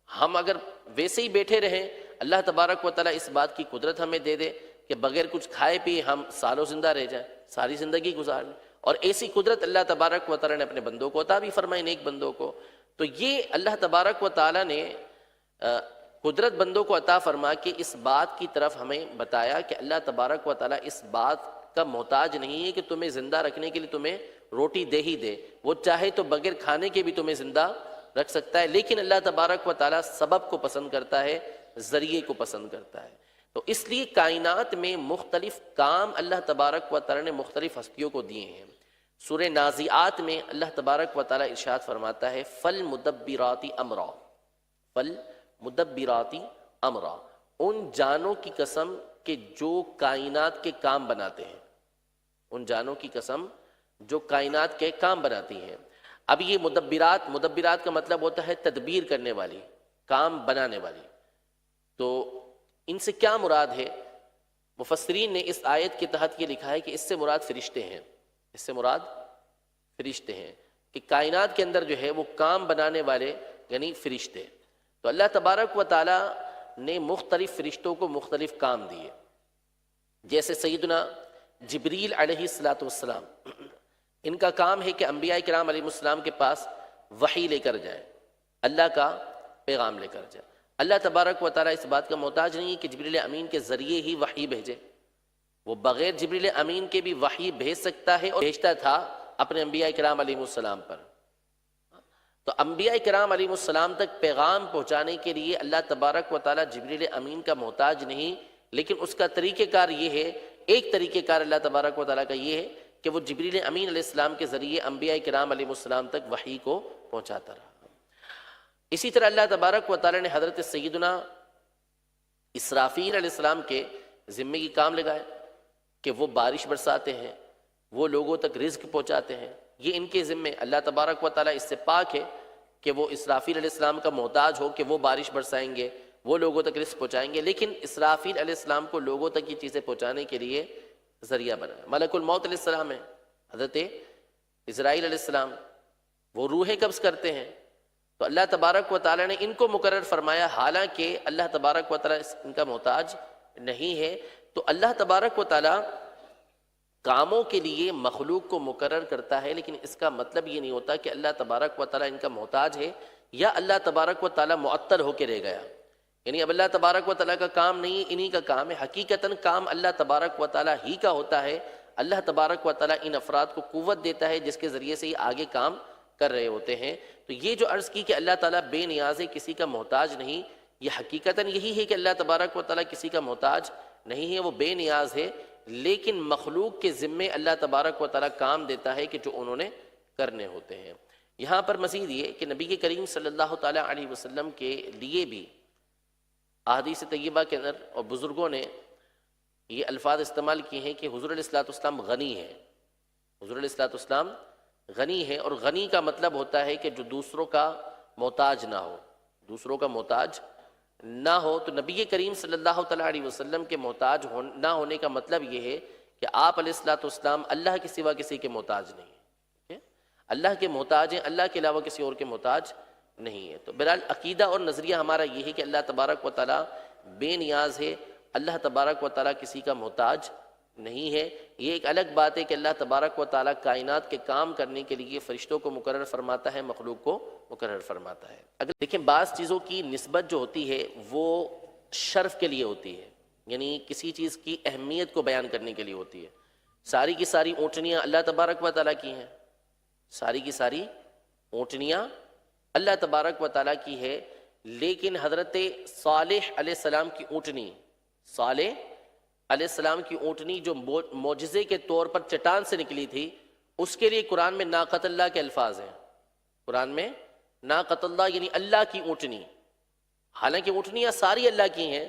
Speaker 1: ہم اگر ویسے ہی بیٹھے رہیں، اللہ تبارک و تعالیٰ اس بات کی قدرت ہمیں دے دے کہ بغیر کچھ کھائے پیے ہم سالوں زندہ رہ جائیں، ساری زندگی گزار لیں، اور ایسی قدرت اللہ تبارک و تعالیٰ نے اپنے بندوں کو عطا بھی فرمائی، نیک بندوں کو۔ تو یہ اللہ تبارک و تعالیٰ نے قدرت بندوں کو عطا فرما کے اس بات کی طرف ہمیں بتایا کہ اللہ تبارک و تعالیٰ اس بات کا محتاج نہیں ہے کہ تمہیں زندہ رکھنے کے لیے تمہیں روٹی دے ہی دے، وہ چاہے تو بغیر کھانے کے بھی تمہیں زندہ رکھ سکتا ہے، لیکن اللہ تبارک و تعالیٰ سبب کو پسند کرتا ہے، ذریعے کو پسند کرتا ہے۔ تو اس لیے کائنات میں مختلف کام اللہ تبارک و تعالیٰ نے مختلف ہستیوں کو دیے ہیں۔ سورہ نازعات میں اللہ تبارک و تعالیٰ ارشاد فرماتا ہے فَالْمُدَبِّرَاتِ أَمْرًا، فَالْمُدَبِّرَاتِ أَمْرًا، ان جانوں کی قسم کہ جو کائنات کے کام بناتے ہیں، ان جانوں کی قسم جو کائنات کے کام بناتی ہیں۔ اب یہ مدبرات کا مطلب ہوتا ہے تدبیر کرنے والی، کام بنانے والی۔ تو ان سے کیا مراد ہے؟ مفسرین نے اس آیت کے تحت یہ لکھا ہے کہ اس سے مراد فرشتے ہیں، اس سے مراد فرشتے ہیں، کہ کائنات کے اندر جو ہے وہ کام بنانے والے یعنی فرشتے۔ تو اللہ تبارک و تعالیٰ نے مختلف فرشتوں کو مختلف کام دیے، جیسے سیدنا جبریل علیہ السلام، ان کا کام ہے کہ انبیاء کرام علیہ السلام کے پاس وحی لے کر جائیں، اللہ کا پیغام لے کر جائیں۔ اللہ تبارک و تعالیٰ اس بات کا محتاج نہیں کہ جبریل امین کے ذریعے ہی وحی بھیجے، وہ بغیر جبریل امین کے بھی وحی بھیج سکتا ہے، اور بھیجتا تھا اپنے انبیاء کرام علیہ السلام پر۔ تو انبیاء کرام علیہ السلام تک پیغام پہنچانے کے لیے اللہ تبارک و تعالیٰ جبریل امین کا محتاج نہیں، لیکن اس کا طریقہ کار یہ ہے، ایک طریقہ کار اللہ تبارک و تعالیٰ کا یہ ہے کہ وہ جبریل امین علیہ السلام کے ذریعے انبیاء کرام علیہ السلام تک وحی کو پہنچاتا رہا۔ اسی طرح اللہ تبارک و تعالیٰ نے حضرت سیدنا اسرافیل علیہ السلام کے ذمے کی کام لگائے کہ وہ بارش برساتے ہیں، وہ لوگوں تک رزق پہنچاتے ہیں، یہ ان کے ذمے۔ اللہ تبارک و تعالیٰ اس سے پاک ہے کہ وہ اسرافیل علیہ السلام کا محتاج ہو کہ وہ بارش برسائیں گے، وہ لوگوں تک رزق پہنچائیں گے، لیکن اسرافیل علیہ السلام کو لوگوں تک یہ چیزیں پہنچانے کے لیے ذریعہ بنا۔ ملک الموت علیہ السلام ہے، حضرت اسرائیل علیہ السلام، وہ روحیں قبض کرتے ہیں، تو اللہ تبارک و تعالیٰ نے ان کو مقرر فرمایا، حالانکہ اللہ تبارک و تعالیٰ ان کا محتاج نہیں ہے۔ تو اللہ تبارک و تعالیٰ کاموں کے لیے مخلوق کو مقرر کرتا ہے، لیکن اس کا مطلب یہ نہیں ہوتا کہ اللہ تبارک و تعالیٰ ان کا محتاج ہے یا اللہ تبارک و تعالیٰ معطل ہو کے رہ گیا، یعنی اب اللہ تبارک و تعالیٰ کا کام نہیں، انہی کا کام ہے۔ حقیقتاً کام اللہ تبارک و تعالیٰ ہی کا ہوتا ہے۔ اللہ تبارک و تعالیٰ ان افراد کو قوت دیتا ہے جس کے ذریعے سے یہ آگے کام کر رہے ہوتے ہیں۔ تو یہ جو عرض کی کہ اللہ تعالیٰ بے نیاز ہے، کسی کا محتاج نہیں، یہ حقیقتاً یہی ہے کہ اللہ تبارک و تعالیٰ کسی کا محتاج نہیں ہے، وہ بے نیاز ہے، لیکن مخلوق کے ذمے اللہ تبارک و تعالیٰ کام دیتا ہے کہ جو انہوں نے کرنے ہوتے ہیں۔ یہاں پر مزید یہ کہ نبی کریم صلی اللہ تعالیٰ علیہ وسلم کے لیے بھی احادیث طیبہ کے اندر اور بزرگوں نے یہ الفاظ استعمال کیے ہیں کہ حضور علیہ الصلوۃ والسلام غنی ہے، حضور علیہ الصلوۃ والسلام غنی ہے، اور غنی کا مطلب ہوتا ہے کہ جو دوسروں کا محتاج نہ ہو، دوسروں کا محتاج نہ ہو۔ تو نبی کریم صلی اللہ تعالیٰ علیہ وسلم کے محتاج نہ ہونے کا مطلب یہ ہے کہ آپ علیہ الصلوۃ والسلام اللہ کے سوا کسی کے محتاج نہیں ہیں، اللہ کے محتاج ہیں، اللہ کے علاوہ کسی اور کے محتاج نہیں ہے۔ تو بہرحال عقیدہ اور نظریہ ہمارا یہ ہے کہ اللہ تبارک و تعالیٰ بے نیاز ہے، اللہ تبارک و تعالیٰ کسی کا محتاج نہیں ہے۔ یہ ایک الگ بات ہے کہ اللہ تبارک و تعالیٰ کائنات کے کام کرنے کے لیے فرشتوں کو مقرر فرماتا ہے، مخلوق کو مقرر فرماتا ہے۔ اگر دیکھیں بعض چیزوں کی نسبت جو ہوتی ہے وہ شرف کے لیے ہوتی ہے، یعنی کسی چیز کی اہمیت کو بیان کرنے کے لیے ہوتی ہے۔ ساری کی ساری اونٹنیاں اللہ تبارک و تعالیٰ کی ہیں، ساری کی ساری اونٹنیاں اللہ تبارک و تعالیٰ کی ہے، لیکن حضرت صالح علیہ السلام کی اونٹنی، صالح علیہ السلام کی اونٹنی جو معجزے کے طور پر چٹان سے نکلی تھی، اس کے لیے قرآن میں ناقۃ اللہ کے الفاظ ہیں۔ قرآن میں ناقۃ اللہ یعنی اللہ کی اونٹنی، حالانکہ اونٹنیاں ساری اللہ کی ہیں،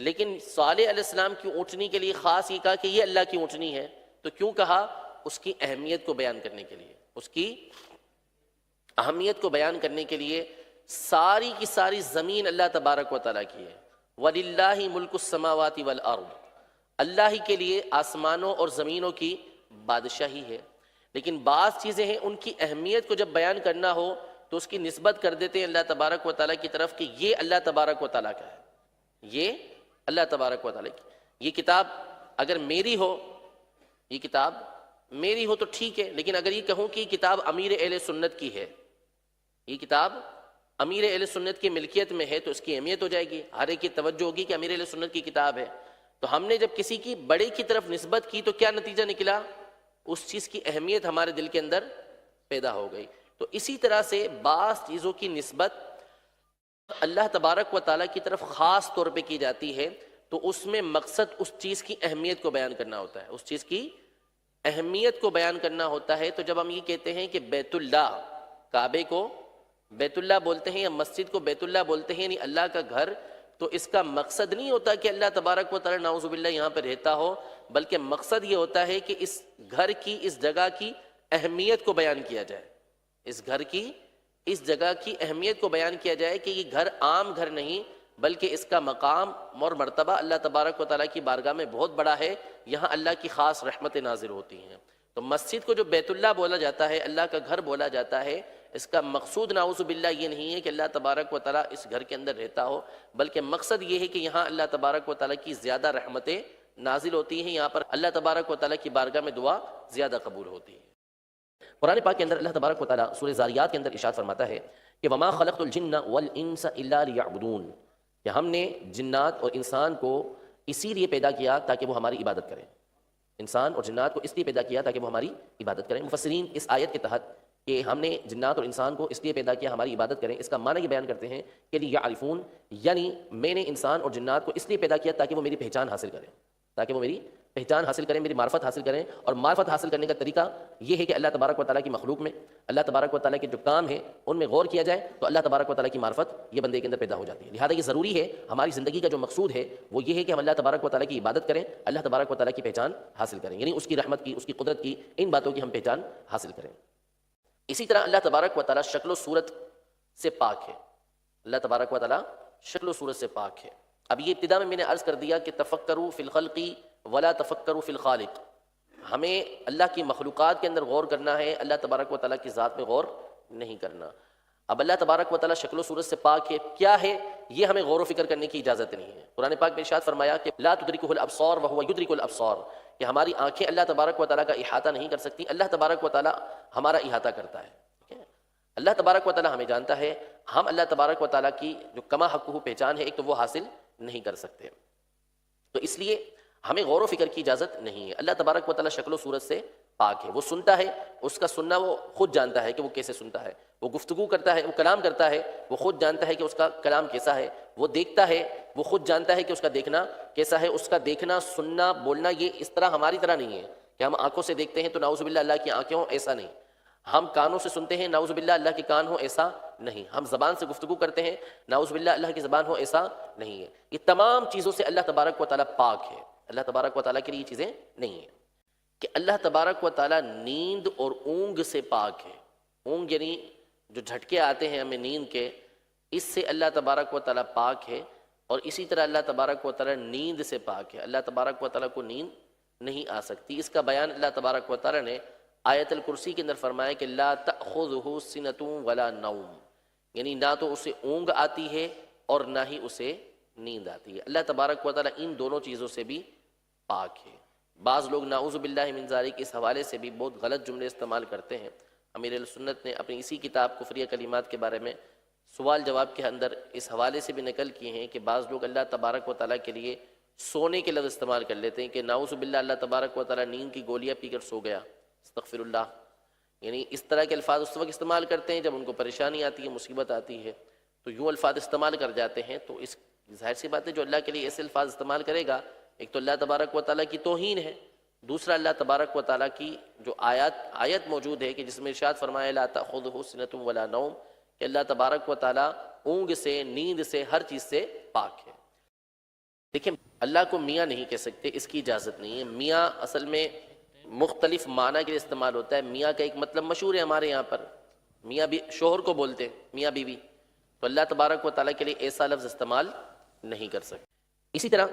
Speaker 1: لیکن صالح علیہ السلام کی اونٹنی کے لیے خاص یہ کہا کہ یہ اللہ کی اونٹنی ہے۔ تو کیوں کہا؟ اس کی اہمیت کو بیان کرنے کے لیے، اس کی اہمیت کو بیان کرنے کے لیے۔ ساری کی ساری زمین اللہ تبارک و تعالیٰ کی ہے، وَلِلَّهِ مُلْكُ السَّمَاوَاتِ وَالْأَرْضِ، اللہ ہی کے لیے آسمانوں اور زمینوں کی بادشاہی ہے۔ لیکن بعض چیزیں ہیں ان کی اہمیت کو جب بیان کرنا ہو تو اس کی نسبت کر دیتے ہیں اللہ تبارک و تعالیٰ کی طرف کہ یہ اللہ تبارک و تعالیٰ کا ہے، یہ اللہ تبارک و تعالیٰ کی۔ یہ کتاب اگر میری ہو، یہ کتاب میری ہو تو ٹھیک ہے، لیکن اگر یہ کہوں کہ یہ کتاب امیر اہل سنت کی ہے، یہ کتاب امیر اہل سنت کی ملکیت میں ہے، تو اس کی اہمیت ہو جائے گی، ہر ایک کی توجہ ہوگی کہ امیر اہل سنت کی کتاب ہے۔ تو ہم نے جب کسی کی بڑے کی طرف نسبت کی تو کیا نتیجہ نکلا؟ اس چیز کی اہمیت ہمارے دل کے اندر پیدا ہو گئی۔ تو اسی طرح سے بعض چیزوں کی نسبت اللہ تبارک و تعالیٰ کی طرف خاص طور پہ کی جاتی ہے، تو اس میں مقصد اس چیز کی اہمیت کو بیان کرنا ہوتا ہے، اس چیز کی اہمیت کو بیان کرنا ہوتا ہے۔ تو جب ہم یہ کہتے ہیں کہ بیت اللہ، کعبے کو بیت اللہ بولتے ہیں یا مسجد کو بیت اللہ بولتے ہیں، یعنی اللہ کا گھر، تو اس کا مقصد نہیں ہوتا کہ اللہ تبارک و تعالیٰ نعوذ باللہ یہاں پہ رہتا ہو، بلکہ مقصد یہ ہوتا ہے کہ اس گھر کی، اس جگہ کی اہمیت کو بیان کیا جائے، اس گھر کی، اس جگہ کی اہمیت کو بیان کیا جائے کہ یہ گھر عام گھر نہیں، بلکہ اس کا مقام اور مرتبہ اللہ تبارک و تعالیٰ کی بارگاہ میں بہت بڑا ہے، یہاں اللہ کی خاص رحمتیں نازل ہوتی ہیں۔ تو مسجد کو جو بیت اللہ بولا جاتا ہے، اللہ کا گھر بولا جاتا ہے، اس کا مقصود نعوذ باللہ یہ نہیں ہے کہ اللہ تبارک و تعالیٰ اس گھر کے اندر رہتا ہو، بلکہ مقصد یہ ہے کہ یہاں اللہ تبارک و تعالیٰ کی زیادہ رحمتیں نازل ہوتی ہیں، یہاں پر اللہ تبارک و تعالیٰ کی بارگاہ میں دعا زیادہ قبول ہوتی ہے۔ قرآن پاک کے اندر اللہ تبارک و تعالیٰ سورہ زاریات کے اندر ارشاد فرماتا ہے کہ وَمَا خَلَقْتُ الْجِنَّ وَالْإِنسَ إِلَّا لِيَعْبُدُونَ، کہ ہم نے جنات اور انسان کو اسی لیے پیدا کیا تاکہ وہ ہماری عبادت کریں، انسان اور جنات کو اس لیے پیدا کیا تاکہ وہ ہماری عبادت کریں۔ مفسرین اس آیت کے تحت کہ ہم نے جنات اور انسان کو اس لیے پیدا کیا ہماری عبادت کریں، اس کا معنی یہ بیان کرتے ہیں کہ لیعرفون، یعنی میں نے انسان اور جنات کو اس لیے پیدا کیا تاکہ وہ میری پہچان حاصل کریں، تاکہ وہ میری پہچان حاصل کریں، میری معرفت حاصل کریں۔ اور معرفت حاصل کرنے کا طریقہ یہ ہے کہ اللہ تبارک و تعالیٰ کی مخلوق میں، اللہ تبارک و تعالیٰ کے جو کام ہیں ان میں غور کیا جائے، تو اللہ تبارک و تعالیٰ کی معرفت یہ بندے کے اندر پیدا ہو جاتی ہے۔ لہٰذا یہ ضروری ہے، ہماری زندگی کا جو مقصود ہے وہ یہ ہے کہ ہم اللہ تبارک و تعالیٰ کی عبادت کریں، اللہ تبارک و تعالیٰ کی پہچان حاصل کریں، یعنی اس کی رحمت کی، اس کی قدرت کی، ان باتوں کی ہم پہچان حاصل کریں۔ اسی طرح اللہ تبارک و تعالیٰ شکل و صورت سے پاک ہے، اللہ تبارک و تعالیٰ شکل و صورت سے پاک ہے۔ اب یہ ابتدا میں نے عرض کر دیا کہ تفکروا فی الخلق ولا تفکروا فی الخالق، ہمیں اللہ کی مخلوقات کے اندر غور کرنا ہے، اللہ تبارک و تعالیٰ کی ذات میں غور نہیں کرنا۔ اب اللہ تبارک و تعالیٰ شکل و صورت سے پاک ہے، کیا ہے یہ ہمیں غور و فکر کرنے کی اجازت نہیں ہے۔ قرآن پاک میں ارشاد فرمایا کہ لا تدرکہ الابصار وہو یدرک الابصار، کہ ہماری آنکھیں اللہ تبارک و تعالیٰ کا احاطہ نہیں کر سکتی، اللہ تبارک و تعالیٰ ہمارا احاطہ کرتا ہے۔ اللہ تبارک و تعالیٰ ہمیں جانتا ہے، ہم اللہ تبارک و تعالیٰ کی جو کما حقہ پہچان ہے ایک تو وہ حاصل نہیں کر سکتے، تو اس لیے ہمیں غور و فکر کی اجازت نہیں ہے۔ اللہ تبارک و تعالیٰ شکل و صورت سے پاک ہے، وہ سنتا ہے، اس کا سننا وہ خود جانتا ہے کہ وہ کیسے سنتا ہے، وہ گفتگو کرتا ہے، وہ کلام کرتا ہے، وہ خود جانتا ہے کہ اس کا کلام کیسا ہے، وہ دیکھتا ہے، وہ خود جانتا ہے کہ اس کا دیکھنا کیسا ہے، اس کا دیکھنا، سننا، بولنا یہ اس طرح ہماری طرح نہیں ہے کہ ہم آنکھوں سے دیکھتے ہیں تو نعوذ باللہ اللہ کی آنکھیں ہوں، ایسا نہیں۔ ہم کانوں سے سنتے ہیں، نعوذ باللہ اللہ کے کان ہوں، ایسا نہیں۔ ہم زبان سے گفتگو کرتے ہیں، نعوذ باللہ اللہ کی زبان ہو، ایسا نہیں ہے۔ یہ تمام چیزوں سے اللہ تبارک و تعالیٰ پاک ہے، اللہ تبارک و تعالیٰ کے لیے یہ چیزیں نہیں ہیں۔ کہ اللہ تبارک و تعالیٰ نیند اور اونگ سے پاک ہے، اونگ یعنی جو جھٹکے آتے ہیں ہمیں نیند کے، اس سے اللہ تبارک و تعالیٰ پاک ہے، اور اسی طرح اللہ تبارک و تعالیٰ نیند سے پاک ہے، اللہ تبارک و تعالیٰ کو نیند نہیں آ سکتی۔ اس کا بیان اللہ تبارک و تعالیٰ نے آیت الکرسی کے اندر فرمایا کہ لا تأخذہ سنۃ ولا نوم، یعنی نہ تو اسے اونگ آتی ہے اور نہ ہی اسے نیند آتی ہے۔ اللہ تبارک و تعالیٰ ان دونوں چیزوں سے بھی پاک ہے۔ بعض لوگ نعوذ باللہ من ذالک اس حوالے سے بھی بہت غلط جملے استعمال کرتے ہیں۔ امیر اہل سنت نے اپنی اسی کتاب کفریہ کلمات کے بارے میں سوال جواب کے اندر اس حوالے سے بھی نقل کیے ہیں کہ بعض لوگ اللہ تبارک و تعالیٰ کے لیے سونے کے لفظ استعمال کر لیتے ہیں کہ نعوذ باللہ اللہ تبارک و تعالیٰ نیند کی گولیاں پی کر سو گیا، استغفر اللہ، یعنی اس طرح کے الفاظ اس وقت استعمال کرتے ہیں جب ان کو پریشانی آتی ہے، مصیبت آتی ہے، تو یوں الفاظ استعمال کر جاتے ہیں. تو اس ظاہر سی بات ہے جو اللہ کے لیے ایسے الفاظ استعمال کرے گا، ایک تو اللہ تبارک و تعالیٰ کی توہین ہے، دوسرا اللہ تبارک و تعالیٰ کی جو آیت موجود ہے کہ جس میں ارشاد فرمایا لا تأخذہ سنۃ ولا نوم، کہ اللہ تبارک و تعالیٰ اونگ سے، نیند سے، ہر چیز سے پاک ہے. دیکھیں اللہ کو میاں نہیں کہہ سکتے، اس کی اجازت نہیں ہے. میاں اصل میں مختلف معنی کے لیے استعمال ہوتا ہے. میاں کا ایک مطلب مشہور ہے ہمارے یہاں پر، میاں بھی شوہر کو بولتے ہیں، میاں بیوی. تو اللہ تبارک و تعالیٰ کے لیے ایسا لفظ استعمال نہیں کر سکتے. اسی طرح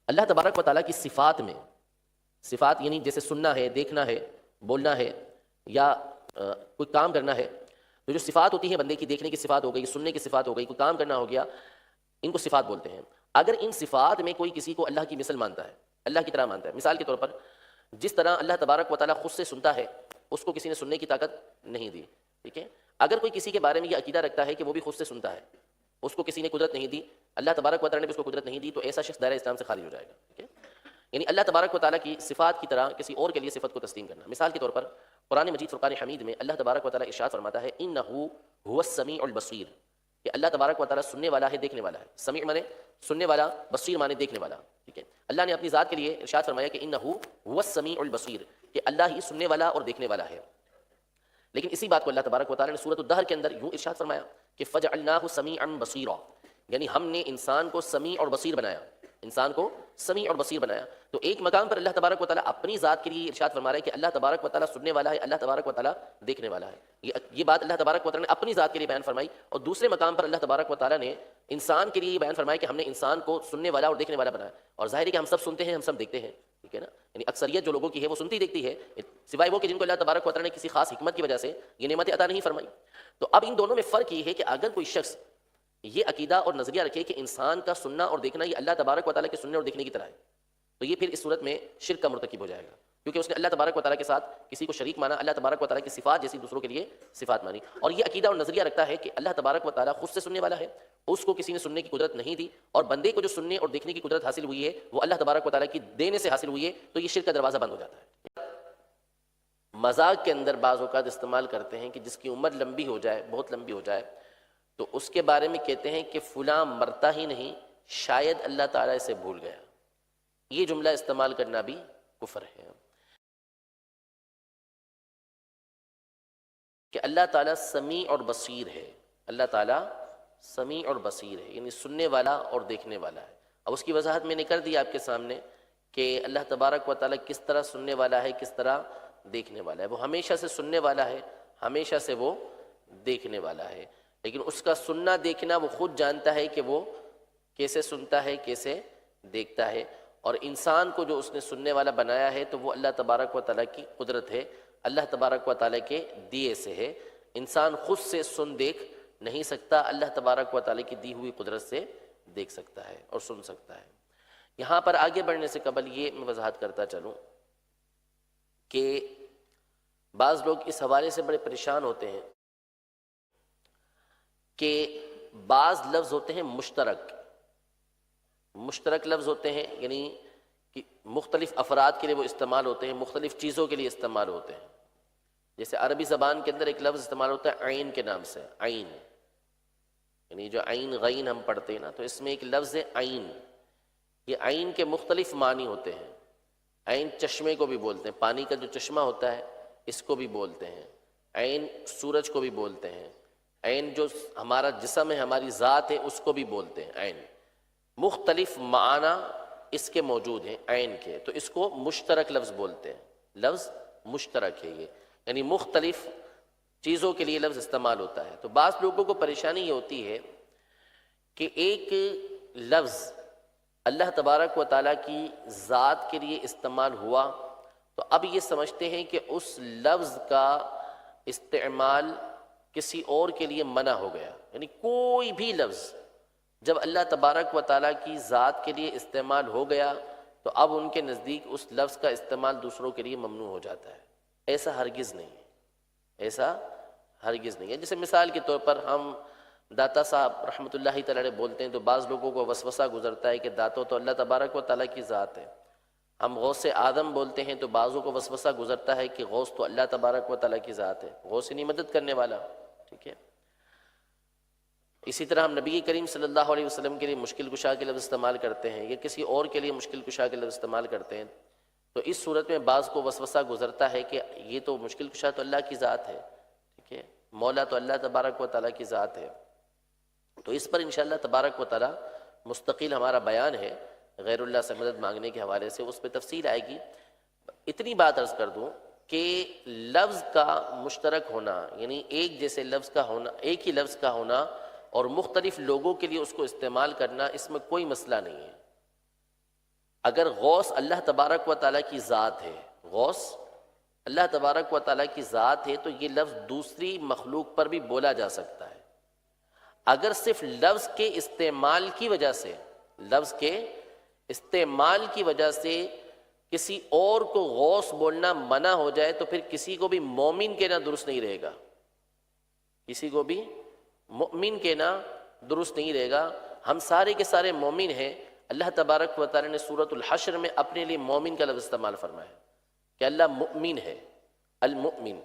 Speaker 1: اللہ تبارک و تعالیٰ کی صفات میں، صفات یعنی جیسے سننا ہے، دیکھنا ہے، بولنا ہے، یا کوئی کام کرنا ہے، تو جو صفات ہوتی ہیں بندے کی، دیکھنے کی صفات ہو گئی، سننے کی صفات ہو گئی، کوئی کام کرنا ہو گیا، ان کو صفات بولتے ہیں. اگر ان صفات میں کوئی کسی کو اللہ کی مثل مانتا ہے، اللہ کی طرح مانتا ہے، مثال کے طور پر جس طرح اللہ تبارک و تعالیٰ خود سے سنتا ہے، اس کو کسی نے سننے کی طاقت نہیں دی. ٹھیک ہے، اگر کوئی کسی کے بارے میں یہ عقیدہ رکھتا ہے کہ وہ بھی خود سے سنتا ہے، اس کو کسی نے قدرت نہیں دی، اللہ تبارک و تعالیٰ نے بھی اس کو قدرت نہیں دی، تو ایسا شخص دائرہ اسلام سے خارج ہو جائے گا. ٹھیک ہے، یعنی اللہ تبارک و تعالیٰ کی صفات کی طرح کسی اور کے لیے صفت کو تسلیم کرنا. مثال کے طور پر قرآن مجید فرقان حمید میں اللہ تبارک و تعالیٰ ارشاد فرماتا ہے انہ هو السمیع البصیر، کہ اللہ تبارک و تعالیٰ سننے والا ہے، دیکھنے والا ہے. سمیع مانے سننے والا، بصیر مانے دیکھنے والا. ٹھیک ہے، اللہ نے اپنی ذات کے لیے ارشاد فرمایا کہ انہ هو السمیع البصیر، کہ اللہ ہی سننے والا اور دیکھنے والا ہے. لیکن اسی بات کو اللہ تبارک و تعالیٰ نے سورۃ الدہر کے اندر یوں ارشاد فرمایا کہ فجعلناہ سمیعا بصیرا، یعنی ہم نے انسان کو سمیع اور بصیر بنایا، انسان کو سمیع اور بصیر بنایا. تو ایک مقام پر اللہ تبارک و تعالیٰ اپنی ذات کے لیے ارشاد فرما رہا ہے کہ اللہ تبارک و تعالیٰ سننے والا ہے، اللہ تبارک و تعالیٰ دیکھنے والا ہے. یہ بات اللہ تبارک و تعالیٰ نے اپنی ذات کے لیے بیان فرمائی. اور دوسرے مقام پر اللہ تبارک و تعالیٰ نے انسان کے لیے یہ بیان فرمایا کہ ہم نے انسان کو سننے والا اور دیکھنے والا بنایا. اور ظاہر ہے کہ ہم سب سنتے ہیں، ہم سب دیکھتے ہیں. ٹھیک ہے نا، یعنی اکثریت جو لوگوں کی ہے وہ سنتی دیکھتی ہے، سوائے وہ کہ جن کو اللہ تبارک و تعالیٰ نے کسی خاص حکمت کی وجہ سے یہ نعمت عطا نہیں فرمائی. تو اب ان دونوں میں فرق یہ ہے کہ اگر کوئی شخص یہ عقیدہ اور نظریہ رکھے کہ انسان کا سننا اور دیکھنا یہ اللہ تبارک و تعالیٰ کے سننے اور دیکھنے کی طرح ہے، تو یہ پھر اس صورت میں شرک کا مرتکب ہو جائے گا، کیونکہ اس نے اللہ تبارک و تعالیٰ کے ساتھ کسی کو شریک مانا، اللہ تبارک و تعالیٰ کی صفات جیسی دوسروں کے لیے صفات مانی. اور یہ عقیدہ اور نظریہ رکھتا ہے کہ اللہ تبارک و تعالیٰ خود سے سننے والا ہے، اس کو کسی نے سننے کی قدرت نہیں دی، اور بندے کو جو سننے اور دیکھنے کی قدرت حاصل ہوئی ہے وہ اللہ تبارک و تعالیٰ کی دینے سے حاصل ہوئی ہے. تو یہ شرک کا دروازہ بند ہو جاتا ہے. مذاق کے اندر بعض اوقات استعمال کرتے ہیں کہ جس کی عمر لمبی ہو جائے، بہت لمبی ہو جائے، تو اس کے بارے میں کہتے ہیں کہ فلاں مرتا ہی نہیں، شاید اللہ تعالیٰ اسے بھول گیا. یہ جملہ استعمال کرنا بھی کفر ہے. کہ اللہ تعالیٰ سمیع اور بصیر ہے، اللہ تعالیٰ سمیع اور بصیر ہے، یعنی سننے والا اور دیکھنے والا ہے. اب اس کی وضاحت میں نے کر دی آپ کے سامنے کہ اللہ تبارک و تعالیٰ کس طرح سننے والا ہے، کس طرح دیکھنے والا ہے. وہ ہمیشہ سے سننے والا ہے، ہمیشہ سے وہ دیکھنے والا ہے. لیکن اس کا سننا دیکھنا وہ خود جانتا ہے کہ وہ کیسے سنتا ہے، کیسے دیکھتا ہے. اور انسان کو جو اس نے سننے والا بنایا ہے تو وہ اللہ تبارک و تعالیٰ کی قدرت ہے، اللہ تبارک و تعالیٰ کے دیے سے ہے. انسان خود سے سن دیکھ نہیں سکتا، اللہ تبارک و تعالیٰ کی دی ہوئی قدرت سے دیکھ سکتا ہے اور سن سکتا ہے. یہاں پر آگے بڑھنے سے قبل یہ میں وضاحت کرتا چلوں کہ بعض لوگ اس حوالے سے بڑے پریشان ہوتے ہیں کہ بعض لفظ ہوتے ہیں مشترک لفظ ہوتے ہیں، یعنی کہ مختلف افراد کے لیے وہ استعمال ہوتے ہیں، مختلف چیزوں کے لیے استعمال ہوتے ہیں. جیسے عربی زبان کے اندر ایک لفظ استعمال ہوتا ہے عین کے نام سے، عین، یعنی جو عین غین ہم پڑھتے ہیں نا، تو اس میں ایک لفظ ہے عین. یہ عین کے مختلف معنی ہوتے ہیں. عین چشمے کو بھی بولتے ہیں، پانی کا جو چشمہ ہوتا ہے اس کو بھی بولتے ہیں. عین سورج کو بھی بولتے ہیں. عین جو ہمارا جسم ہے، ہماری ذات ہے، اس کو بھی بولتے ہیں عین. مختلف معنی اس کے موجود ہیں عین کے، تو اس کو مشترک لفظ بولتے ہیں. لفظ مشترک ہے یہ، یعنی مختلف چیزوں کے لیے لفظ استعمال ہوتا ہے. تو بعض لوگوں کو پریشانی یہ ہوتی ہے کہ ایک لفظ اللہ تبارک و تعالیٰ کی ذات کے لیے استعمال ہوا تو اب یہ سمجھتے ہیں کہ اس لفظ کا استعمال کسی اور کے لیے منع ہو گیا. یعنی کوئی بھی لفظ جب اللہ تبارک و تعالیٰ کی ذات کے لیے استعمال ہو گیا تو اب ان کے نزدیک اس لفظ کا استعمال دوسروں کے لیے ممنوع ہو جاتا ہے. ایسا ہرگز نہیں ہے، ایسا ہرگز نہیں ہے. جیسے مثال کے طور پر ہم داتا صاحب رحمۃ اللہ تعالیٰ علیہ بولتے ہیں تو بعض لوگوں کو وسوسہ گزرتا ہے کہ داتو تو اللہ تبارک و تعالیٰ کی ذات ہے. ہم غوث اعظم بولتے ہیں تو بعضوں کو وسوسہ گزرتا ہے کہ غوث تو اللہ تبارک و تعالیٰ کی ذات ہے، غوث نہیں مدد کرنے والا، ٹھیک ہے۔ اسی طرح ہم نبی کریم صلی اللہ علیہ وسلم کے لیے مشکل کشا کے لفظ استعمال کرتے ہیں یا کسی اور کے لیے مشکل کشا کے لفظ استعمال کرتے ہیں، تو اس صورت میں بعض کو وسوسہ گزرتا ہے کہ یہ تو مشکل کشا تو اللہ کی ذات ہے، ٹھیک ہے، مولا تو اللہ تبارک و تعالیٰ کی ذات ہے۔ تو اس پر انشاءاللہ تبارک و تعالیٰ مستقل ہمارا بیان ہے غیر اللہ سے مدد مانگنے کے حوالے سے، اس پہ تفصیل آئے گی۔ اتنی بات عرض کر دوں کہ لفظ کا مشترک ہونا، یعنی ایک جیسے لفظ کا ہونا، ایک ہی لفظ کا ہونا اور مختلف لوگوں کے لیے اس کو استعمال کرنا، اس میں کوئی مسئلہ نہیں ہے۔ اگر غوث اللہ تبارک و تعالیٰ کی ذات ہے، غوث اللہ تبارک و تعالیٰ کی ذات ہے، تو یہ لفظ دوسری مخلوق پر بھی بولا جا سکتا ہے۔ اگر صرف لفظ کے استعمال کی وجہ سے، لفظ کے استعمال کی وجہ سے کسی اور کو غوث بولنا منع ہو جائے تو پھر کسی کو بھی مومن کہنا درست نہیں رہے گا، کسی کو بھی مومن کہنا درست نہیں رہے گا۔ ہم سارے کے سارے مومن ہیں۔ اللہ تبارک و تعالی نے سورۃ الحشر میں اپنے لیے مومن کا لفظ استعمال فرمایا کہ اللہ مؤمن ہے، المؤمن۔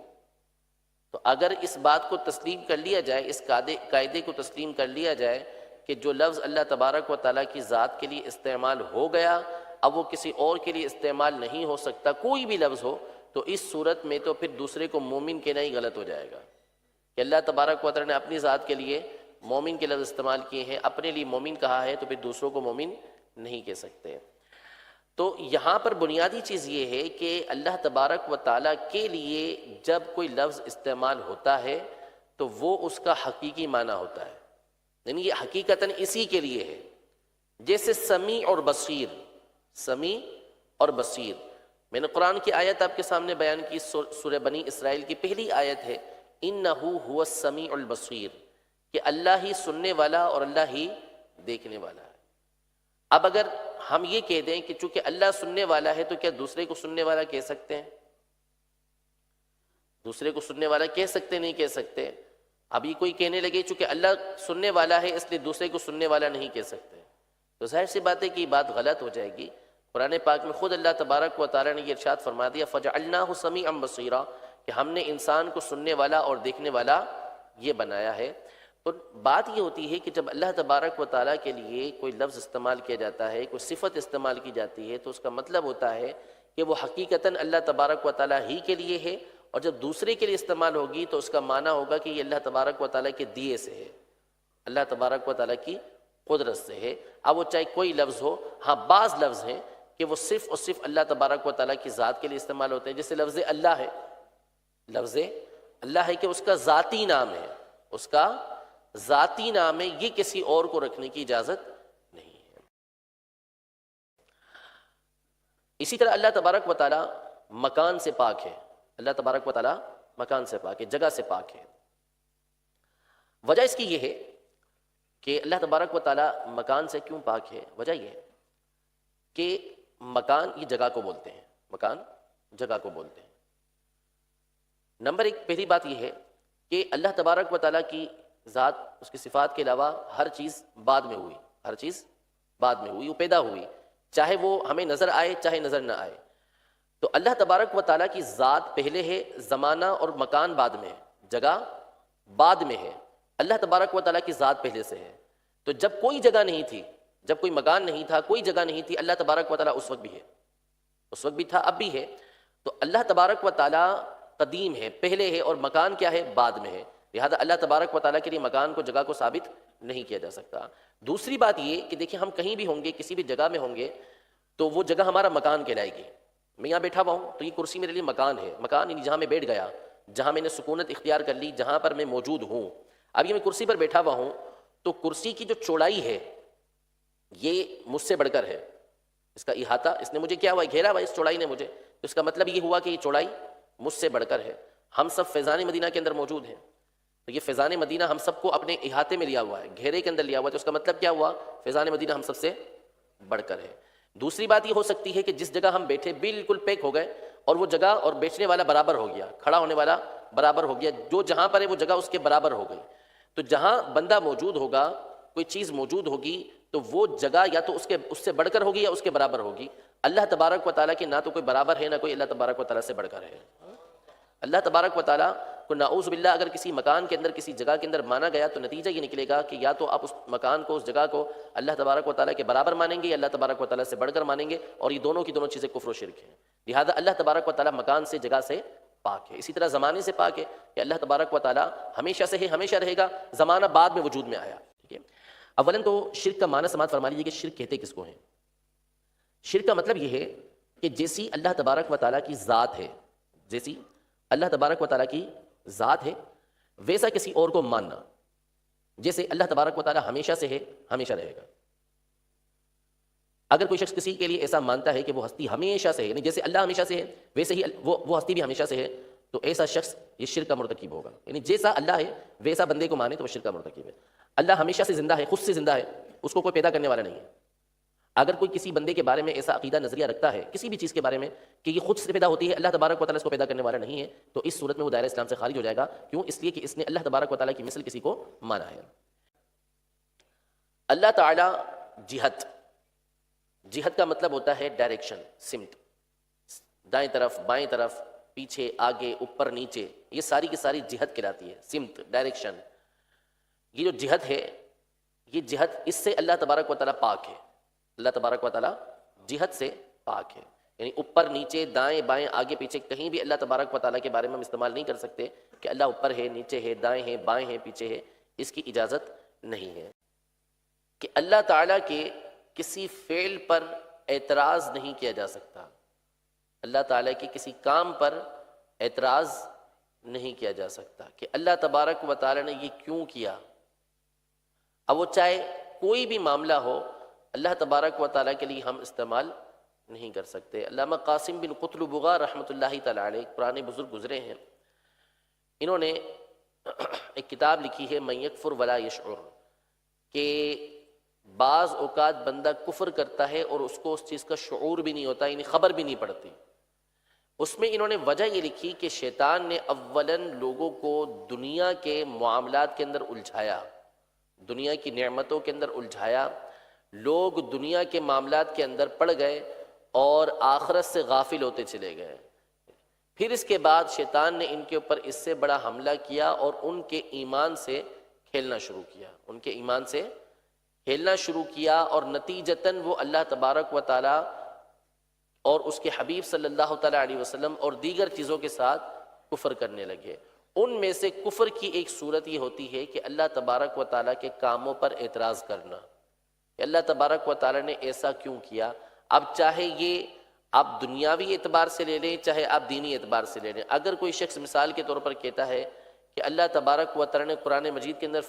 Speaker 1: تو اگر اس بات کو تسلیم کر لیا جائے، اس قاعدے کو تسلیم کر لیا جائے کہ جو لفظ اللہ تبارک و تعالیٰ کی ذات کے لیے استعمال ہو گیا اب وہ کسی اور کے لیے استعمال نہیں ہو سکتا، کوئی بھی لفظ ہو، تو اس صورت میں تو پھر دوسرے کو مومن کہنا ہی غلط ہو جائے گا کہ اللہ تبارک و تعالیٰ نے اپنی ذات کے لیے مومن کے لفظ استعمال کیے ہیں، اپنے لیے مومن کہا ہے، تو پھر دوسروں کو مومن نہیں کہہ سکتے۔ تو یہاں پر بنیادی چیز یہ ہے کہ اللہ تبارک و تعالیٰ کے لیے جب کوئی لفظ استعمال ہوتا ہے تو وہ اس کا حقیقی معنی ہوتا ہے، یعنی یہ حقیقتاً اسی کے لیے ہے۔ جیسے سمیع اور بصیر، سمیع اور بصیر، میں نے قرآن کی آیت آپ کے سامنے بیان کی، سورہ بنی اسرائیل کی پہلی آیت ہے اِنَّهُ هُوَ السَّمِيعُ الْبَصِيرُ، کہ اللہ ہی سننے والا اور اللہ ہی دیکھنے والا ہے۔ اب اگر ہم یہ کہہ دیں کہ چونکہ اللہ سننے والا ہے تو کیا دوسرے کو سننے والا کہہ سکتے ہیں؟ دوسرے کو سننے والا کہہ سکتے نہیں کہہ سکتے؟ ابھی کوئی کہنے لگے چونکہ اللہ سننے والا ہے اس لیے دوسرے کو سننے والا نہیں کہہ سکتے، تو ظاہر سی بات ہے کہ یہ بات غلط ہو جائے گی۔ قرآن پاک میں خود اللہ تبارک و تعالیٰ نے یہ ارشاد فرما دیا فَجَعَلْنَاهُ سَمِيعًا بَصِيرًا، کہ ہم نے انسان کو سننے والا اور دیکھنے والا یہ بنایا ہے۔ تو بات یہ ہوتی ہے کہ جب اللہ تبارک و تعالیٰ کے لیے کوئی لفظ استعمال کیا جاتا ہے، کوئی صفت استعمال کی جاتی ہے، تو اس کا مطلب ہوتا ہے کہ وہ حقیقتاً اللہ تبارک و تعالیٰ ہی کے لیے ہے، اور جب دوسرے کے لیے استعمال ہوگی تو اس کا معنی ہوگا کہ یہ اللہ تبارک و تعالیٰ کے دیے سے ہے، اللہ تبارک و تعالیٰ کی قدرت سے ہے۔ اب وہ چاہے کوئی لفظ ہو، ہاں بعض لفظ ہیں کہ وہ صرف اور صرف اللہ تبارک و تعالیٰ کی ذات کے لیے استعمال ہوتے ہیں، جیسے لفظ اللہ ہے، لفظ اللہ ہے کہ اس کا ذاتی نام ہے، اس کا ذاتی نام ہے، یہ کسی اور کو رکھنے کی اجازت نہیں ہے۔ اسی طرح اللہ تبارک و تعالیٰ مکان سے پاک ہے، اللہ تبارک و تعالیٰ مکان سے پاک ہے، جگہ سے پاک ہے۔ وجہ اس کی یہ ہے کہ اللہ تبارک و تعالیٰ مکان سے کیوں پاک ہے؟ وجہ یہ ہے کہ مکان یہ جگہ کو بولتے ہیں، مکان جگہ کو بولتے ہیں۔ نمبر ایک پہلی بات یہ ہے کہ اللہ تبارک و تعالیٰ کی ذات، اس کی صفات کے علاوہ ہر چیز بعد میں ہوئی، ہر چیز بعد میں ہوئی، وہ پیدا ہوئی، چاہے وہ ہمیں نظر آئے چاہے نظر نہ آئے۔ تو اللہ تبارک و تعالیٰ کی ذات پہلے ہے، زمانہ اور مکان بعد میں ہے، جگہ بعد میں ہے، اللہ تبارک و تعالیٰ کی ذات پہلے سے ہے۔ تو جب کوئی جگہ نہیں تھی، جب کوئی مکان نہیں تھا، کوئی جگہ نہیں تھی، اللہ تبارک و تعالیٰ اس وقت بھی ہے، اس وقت بھی تھا، اب بھی ہے۔ تو اللہ تبارک و تعالیٰ قدیم ہے، پہلے ہے، اور مکان کیا ہے؟ بعد میں ہے۔ لہذا اللہ تبارک و تعالیٰ کے لیے مکان کو، جگہ کو ثابت نہیں کیا جا سکتا۔ دوسری بات یہ کہ دیکھیں ہم کہیں بھی ہوں گے، کسی بھی جگہ میں ہوں گے، تو وہ جگہ ہمارا مکان کہلائے گی۔ میں یہاں بیٹھا ہوا ہوں تو یہ کرسی میرے لیے مکان ہے، مکان یعنی جہاں میں بیٹھ گیا، جہاں میں نے سکونت اختیار کر لی، جہاں پر میں موجود ہوں۔ اب یہ میں کرسی پر بیٹھا ہوا ہوں تو کرسی کی جو چوڑائی ہے یہ مجھ سے بڑھ کر ہے، اس کا احاطہ، اس نے مجھے کیا ہوا، گھیرا ہوا اس چوڑائی نے مجھے، تو اس کا مطلب یہ ہوا کہ یہ چوڑائی مجھ سے بڑھ کر ہے۔ ہم سب فیضان مدینہ کے اندر موجود ہیں، تو یہ فیضان مدینہ ہم سب کو اپنے احاطے میں لیا ہوا ہے، گھیرے کے اندر لیا ہوا ہے، تو اس کا مطلب کیا ہوا، فیضان مدینہ ہم سب سے بڑھ کر ہے۔ دوسری بات یہ ہو سکتی ہے کہ جس جگہ ہم بیٹھے بالکل پیک ہو گئے اور وہ جگہ اور بیٹھنے والا برابر ہو گیا، کھڑا ہونے والا برابر ہو گیا، جو جہاں پر ہے وہ جگہ اس کے برابر ہو گئی۔ تو جہاں بندہ موجود ہوگا، کوئی چیز موجود ہوگی، تو وہ جگہ یا تو اس سے بڑھ کر ہوگی یا اس کے برابر ہوگی۔ اللہ تبارک و تعالیٰ کی نہ تو کوئی برابر ہے نہ کوئی اللہ تبارک و تعالیٰ سے بڑھ کر ہے۔ اللہ تبارک و تعالیٰ کو نعوذ باللہ اگر کسی مکان کے اندر کسی جگہ کے اندر مانا گیا تو نتیجہ یہ نکلے گا کہ یا تو آپ اس مکان کو اس جگہ کو اللہ تبارک و تعالیٰ کے برابر مانیں گے یا اللہ تبارک و تعالیٰ سے بڑھ کر مانیں گے، اور یہ دونوں کی دونوں چیزیں کفر و شرک ہیں۔ لہٰذا اللہ تبارک و تعالیٰ مکان سے جگہ سے پاک ہے، اسی طرح زمانے سے پاک ہے کہ اللہ تبارک و تعالیٰ ہمیشہ سے ہے، ہمیشہ رہے گا، زمانہ بعد میں وجود میں آیا۔ ٹھیک ہے، اولاً تو شرک کا معنی سماعت فرما لیجیے کہ شرک کہتے کس کو ہیں۔ شرک کا مطلب یہ ہے کہ جیسی اللہ تبارک و تعالیٰ کی ذات ہے، جیسی اللہ تبارک و تعالیٰ کی ذات ہے ویسا کسی اور کو ماننا، جیسے اللہ تبارک و تعالیٰ ہمیشہ سے ہے، ہمیشہ رہے گا۔ اگر کوئی شخص کسی کے لیے ایسا مانتا ہے کہ وہ ہستی ہمیشہ سے ہے، یعنی جیسے اللہ ہمیشہ سے ہے ویسے ہی وہ ہستی بھی ہمیشہ سے ہے، تو ایسا شخص یہ شرک کا مرتکب ہوگا۔ یعنی جیسا اللہ ہے ویسا بندے کو مانے تو وہ شرک کا مرتکب ہے۔ اللہ ہمیشہ سے زندہ ہے، خود سے زندہ ہے، اس کو کوئی پیدا کرنے والا نہیں ہے۔ اگر کوئی کسی بندے کے بارے میں ایسا عقیدہ نظریہ رکھتا ہے کسی بھی چیز کے بارے میں کہ یہ خود سے پیدا ہوتی ہے، اللہ تبارک و تعالیٰ اس کو پیدا کرنے والا نہیں ہے، تو اس صورت میں وہ دائرہ اسلام سے خارج ہو جائے گا۔ کیوں؟ اس لیے کہ اس نے اللہ تبارک و تعالیٰ کی مثل کسی کو مانا ہے۔ اللہ تعالیٰ جہت کا مطلب ہوتا ہے ڈائریکشن، سمت، دائیں طرف، بائیں طرف، پیچھے، آگے، اوپر، نیچے، یہ ساری کی ساری جہت کہلاتی ہے، سمت، ڈائریکشن۔ یہ جو جہت ہے، یہ جہت اس سے اللہ تبارک و تعالیٰ پاک ہے۔ اللہ تبارک و تعالیٰ جہت سے پاک ہے، یعنی اوپر، نیچے، دائیں، بائیں، آگے، پیچھے کہیں بھی اللہ تبارک و تعالیٰ کے بارے میں ہم استعمال نہیں کر سکتے کہ اللہ اوپر ہے، نیچے ہے، دائیں ہے، بائیں ہے، پیچھے ہے، اس کی اجازت نہیں ہے۔ کہ اللہ تعالیٰ کے کسی فعل پر اعتراض نہیں کیا جا سکتا، اللہ تعالیٰ کے کسی کام پر اعتراض نہیں کیا جا سکتا کہ اللہ تبارک و تعالیٰ نے یہ کیوں کیا۔ اب وہ چاہے کوئی بھی معاملہ ہو، اللہ تبارک و تعالیٰ کے لیے ہم استعمال نہیں کر سکتے۔ علامہ قاسم بن قطلبغا رحمۃ اللہ تعالیٰ علیہ ایک پرانے بزرگ گزرے ہیں، انہوں نے ایک کتاب لکھی ہے من یکفر ولا یشعر، کہ بعض اوقات بندہ کفر کرتا ہے اور اس کو اس چیز کا شعور بھی نہیں ہوتا، یعنی خبر بھی نہیں پڑتی۔ اس میں انہوں نے وجہ یہ لکھی کہ شیطان نے اولاً لوگوں کو دنیا کے معاملات کے اندر الجھایا، دنیا کی نعمتوں کے اندر الجھایا، لوگ دنیا کے معاملات کے اندر پڑ گئے اور آخرت سے غافل ہوتے چلے گئے۔ پھر اس کے بعد شیطان نے ان کے اوپر اس سے بڑا حملہ کیا اور ان کے ایمان سے کھیلنا شروع کیا، ان کے ایمان سے کھیلنا شروع کیا، اور نتیجتاً وہ اللہ تبارک و تعالیٰ اور اس کے حبیب صلی اللہ تعالیٰ علیہ وسلم اور دیگر چیزوں کے ساتھ کفر کرنے لگے۔ ان میں سے کفر کی ایک صورت یہ ہوتی ہے کہ اللہ تبارک و تعالیٰ کے کاموں پر اعتراض کرنا، کہ اللہ تبارک و تعالیٰ نے ایسا کیوں کیا۔ اب چاہے یہ آپ دنیاوی اعتبار سے لے لیں، چاہے آپ دینی اعتبار سے لے لیں۔ اگر کوئی شخص مثال کے طور پر کہتا ہے کہ اللہ تبارک و تعالیٰ نے قرآن مجید کے اندر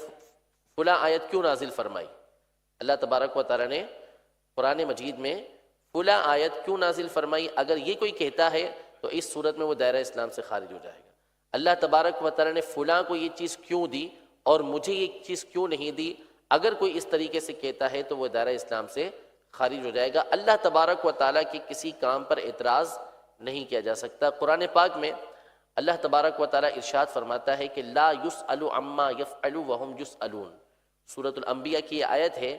Speaker 1: فلاں آیت کیوں نازل فرمائی، اللہ تبارک و تعالیٰ نے قرآن مجید میں فلاں آیت کیوں نازل فرمائی، اگر یہ کوئی کہتا ہے تو اس صورت میں وہ دائرہ اسلام سے خارج ہو جائے گا۔ اللہ تبارک و تعالیٰ نے فلاں کو یہ چیز کیوں دی اور مجھے یہ چیز کیوں نہیں دی، اگر کوئی اس طریقے سے کہتا ہے تو وہ دائرہ اسلام سے خارج ہو جائے گا۔ اللہ تبارک و تعالیٰ کے کسی کام پر اعتراض نہیں کیا جا سکتا۔ قرآن پاک میں اللہ تبارک و تعالیٰ ارشاد فرماتا ہے کہ لا یسأل عما یفعل وہم یسألون، سورۃ الانبیاء کی یہ آیت ہے،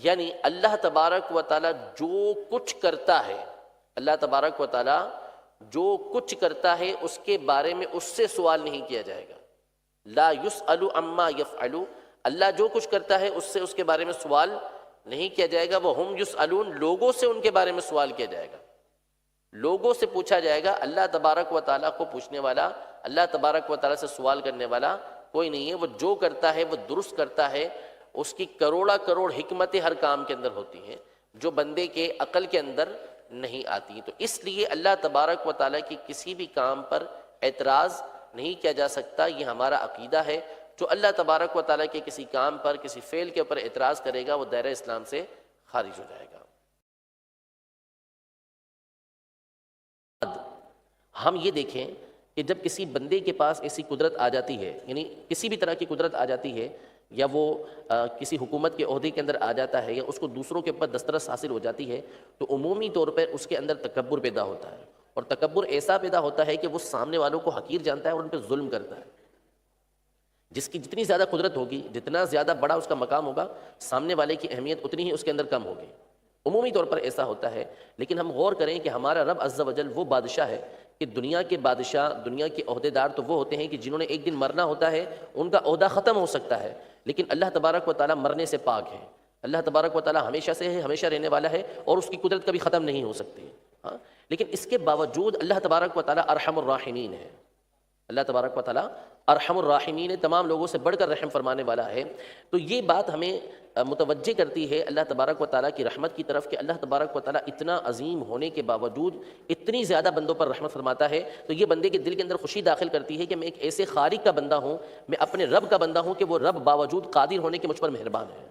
Speaker 1: یعنی اللہ تبارک و تعالیٰ جو کچھ کرتا ہے، اللہ تبارک و تعالیٰ جو کچھ کرتا ہے اس کے بارے میں اس سے سوال نہیں کیا جائے گا۔ لا یسأل عما یفعل، اللہ جو کچھ کرتا ہے اس سے اس کے بارے میں سوال نہیں کیا جائے گا۔ وہم یسألون، لوگوں سے ان کے بارے میں سوال کیا جائے گا، لوگوں سے پوچھا جائے گا۔ اللہ تبارک و تعالیٰ کو پوچھنے والا، اللہ تبارک و تعالیٰ سے سوال کرنے والا کوئی نہیں ہے۔ وہ جو کرتا ہے وہ درست کرتا ہے، اس کی کروڑا کروڑ حکمتیں ہر کام کے اندر ہوتی ہیں جو بندے کے عقل کے اندر نہیں آتی۔ تو اس لیے اللہ تبارک و تعالیٰ کی کسی بھی کام پر اعتراض نہیں کیا جا سکتا، یہ ہمارا عقیدہ ہے۔ جو اللہ تبارک و تعالیٰ کے کسی کام پر، کسی فعل کے اوپر اعتراض کرے گا وہ دائرہ اسلام سے خارج ہو جائے گا۔ ہم یہ دیکھیں کہ جب کسی بندے کے پاس ایسی قدرت آ جاتی ہے، یعنی کسی بھی طرح کی قدرت آ جاتی ہے، یا وہ کسی حکومت کے عہدے کے اندر آ جاتا ہے، یا اس کو دوسروں کے اوپر دسترس حاصل ہو جاتی ہے، تو عمومی طور پر اس کے اندر تکبر پیدا ہوتا ہے، اور تکبر ایسا پیدا ہوتا ہے کہ وہ سامنے والوں کو حقیر جانتا ہے اور ان پہ ظلم کرتا ہے۔ جس کی جتنی زیادہ قدرت ہوگی، جتنا زیادہ بڑا اس کا مقام ہوگا، سامنے والے کی اہمیت اتنی ہی اس کے اندر کم ہوگی۔ عمومی طور پر ایسا ہوتا ہے، لیکن ہم غور کریں کہ ہمارا رب عز و جل وہ بادشاہ ہے کہ دنیا کے بادشاہ، دنیا کے عہدیدار تو وہ ہوتے ہیں کہ جنہوں نے ایک دن مرنا ہوتا ہے، ان کا عہدہ ختم ہو سکتا ہے، لیکن اللہ تبارک و تعالیٰ مرنے سے پاک ہے۔ اللہ تبارک و تعالیٰ ہمیشہ سے ہے، ہمیشہ رہنے والا ہے، اور اس کی قدرت کبھی ختم نہیں ہو سکتی۔ ہاں، لیکن اس کے باوجود اللہ تبارک و تعالیٰ ارحم الراحمین ہے۔ اللہ تبارک و تعالیٰ ارحم الراحمین ہے، تمام لوگوں سے بڑھ کر رحم فرمانے والا ہے۔ تو یہ بات ہمیں متوجہ کرتی ہے اللہ تبارک و تعالیٰ کی رحمت کی طرف، کہ اللہ تبارک و تعالیٰ اتنا عظیم ہونے کے باوجود اتنی زیادہ بندوں پر رحمت فرماتا ہے، تو یہ بندے کے دل کے اندر خوشی داخل کرتی ہے کہ میں ایک ایسے خالق کا بندہ ہوں، میں اپنے رب کا بندہ ہوں کہ وہ رب باوجود قادر ہونے کے مجھ پر مہربان ہے۔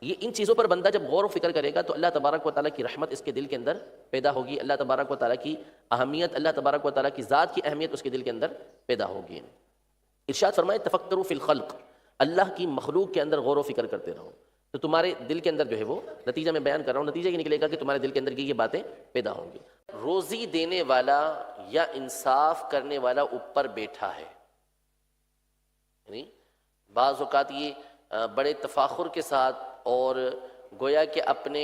Speaker 1: یہ ان چیزوں پر بندہ جب غور و فکر کرے گا تو اللہ تبارک و تعالیٰ کی رحمت اس کے دل کے اندر پیدا ہوگی، اللہ تبارک و تعالیٰ کی اہمیت، اللہ تبارک و تعالیٰ کی ذات کی اہمیت اس کے دل کے اندر پیدا ہوگی۔ ارشاد فرمائے تفکروا فی الخلق، اللہ کی مخلوق کے اندر غور و فکر کرتے رہو، تو تمہارے دل کے اندر جو ہے وہ نتیجہ میں بیان کر رہا ہوں، نتیجہ یہ نکلے گا کہ تمہارے دل کے اندر یہ باتیں پیدا ہوں گی۔ روزی دینے والا یا انصاف کرنے والا اوپر بیٹھا ہے، یعنی بعض اوقات یہ بڑے تفاخر کے ساتھ اور گویا کہ اپنے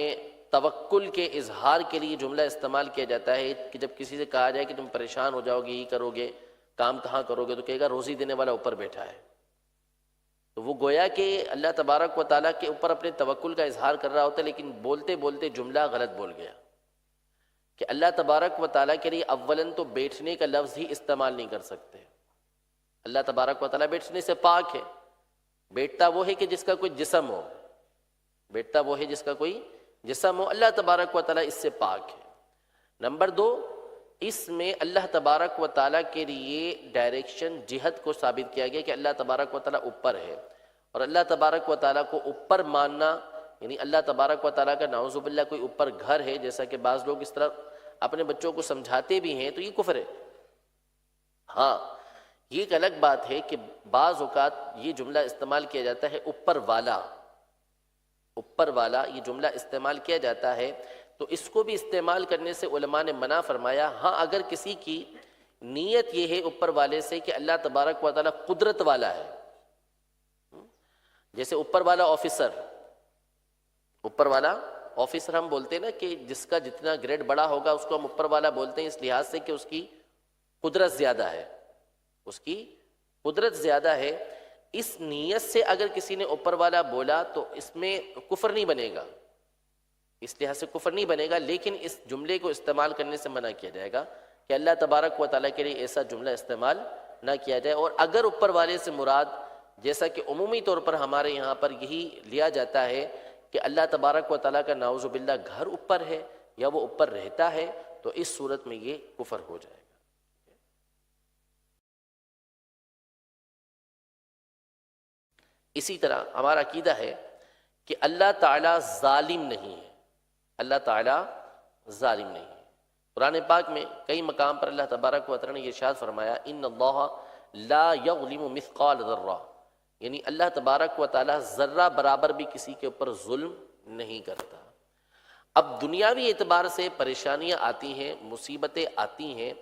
Speaker 1: توکل کے اظہار کے لیے جملہ استعمال کیا جاتا ہے کہ جب کسی سے کہا جائے کہ تم پریشان ہو جاؤ گے، یہ کرو گے، کام کہاں کرو گے، تو کہے گا روزی دینے والا اوپر بیٹھا ہے۔ تو وہ گویا کہ اللہ تبارک و تعالیٰ کے اوپر اپنے توکل کا اظہار کر رہا ہوتا ہے، لیکن بولتے بولتے جملہ غلط بول گیا کہ اللہ تبارک و تعالیٰ کے لیے اولاً تو بیٹھنے کا لفظ ہی استعمال نہیں کر سکتے۔ اللہ تبارک و تعالیٰ بیٹھنے سے پاک ہے، بیٹھتا وہ ہے کہ جس کا کوئی جسم ہو، بیٹھتا وہ ہے جس کا کوئی جسم ہو، اللہ تبارک و تعالیٰ اس سے پاک ہے۔ نمبر دو، اس میں اللہ تبارک و تعالیٰ کے لیے ڈائریکشن، جہت کو ثابت کیا گیا کہ اللہ تبارک و تعالیٰ اوپر ہے، اور اللہ تبارک و تعالیٰ کو اوپر ماننا یعنی اللہ تبارک و تعالیٰ کا نعوذ باللہ کوئی اوپر گھر ہے، جیسا کہ بعض لوگ اس طرح اپنے بچوں کو سمجھاتے بھی ہیں، تو یہ کفر ہے۔ ہاں، یہ ایک الگ بات ہے کہ بعض اوقات یہ جملہ استعمال کیا جاتا ہے اوپر والا، اوپر والا یہ جملہ استعمال کیا جاتا ہے، تو اس کو بھی استعمال کرنے سے علماء نے منع فرمایا۔ ہاں، اگر کسی کی نیت یہ ہے اوپر والے سے کہ اللہ تبارک و تعالیٰ قدرت والا ہے، جیسے اوپر والا آفیسر، اوپر والا آفیسر ہم بولتے ہیں نا کہ جس کا جتنا گریڈ بڑا ہوگا اس کو ہم اوپر والا بولتے ہیں، اس لحاظ سے کہ اس کی قدرت زیادہ ہے، اس کی قدرت زیادہ ہے۔ اس نیت سے اگر کسی نے اوپر والا بولا تو اس میں کفر نہیں بنے گا، اس لحاظ سے کفر نہیں بنے گا، لیکن اس جملے کو استعمال کرنے سے منع کیا جائے گا کہ اللہ تبارک و تعالیٰ کے لیے ایسا جملہ استعمال نہ کیا جائے۔ اور اگر اوپر والے سے مراد، جیسا کہ عمومی طور پر ہمارے یہاں پر یہی لیا جاتا ہے کہ اللہ تبارک و تعالیٰ کا نعوذ باللہ گھر اوپر ہے یا وہ اوپر رہتا ہے، تو اس صورت میں یہ کفر ہو جائے گا۔ اسی طرح ہمارا عقیدہ ہے کہ اللہ تعالیٰ ظالم نہیں ہے، اللہ تعالیٰ ظالم نہیں ہے۔ قرآن پاک میں کئی مقام پر اللہ تبارک و تعالیٰ نے یہ ارشاد فرمایا ان اللہ لا یظلم مثقال ذرہ، یعنی اللہ تبارک و تعالیٰ ذرہ برابر بھی کسی کے اوپر ظلم نہیں کرتا۔ اب دنیاوی اعتبار سے پریشانیاں آتی ہیں، مصیبتیں آتی ہیں،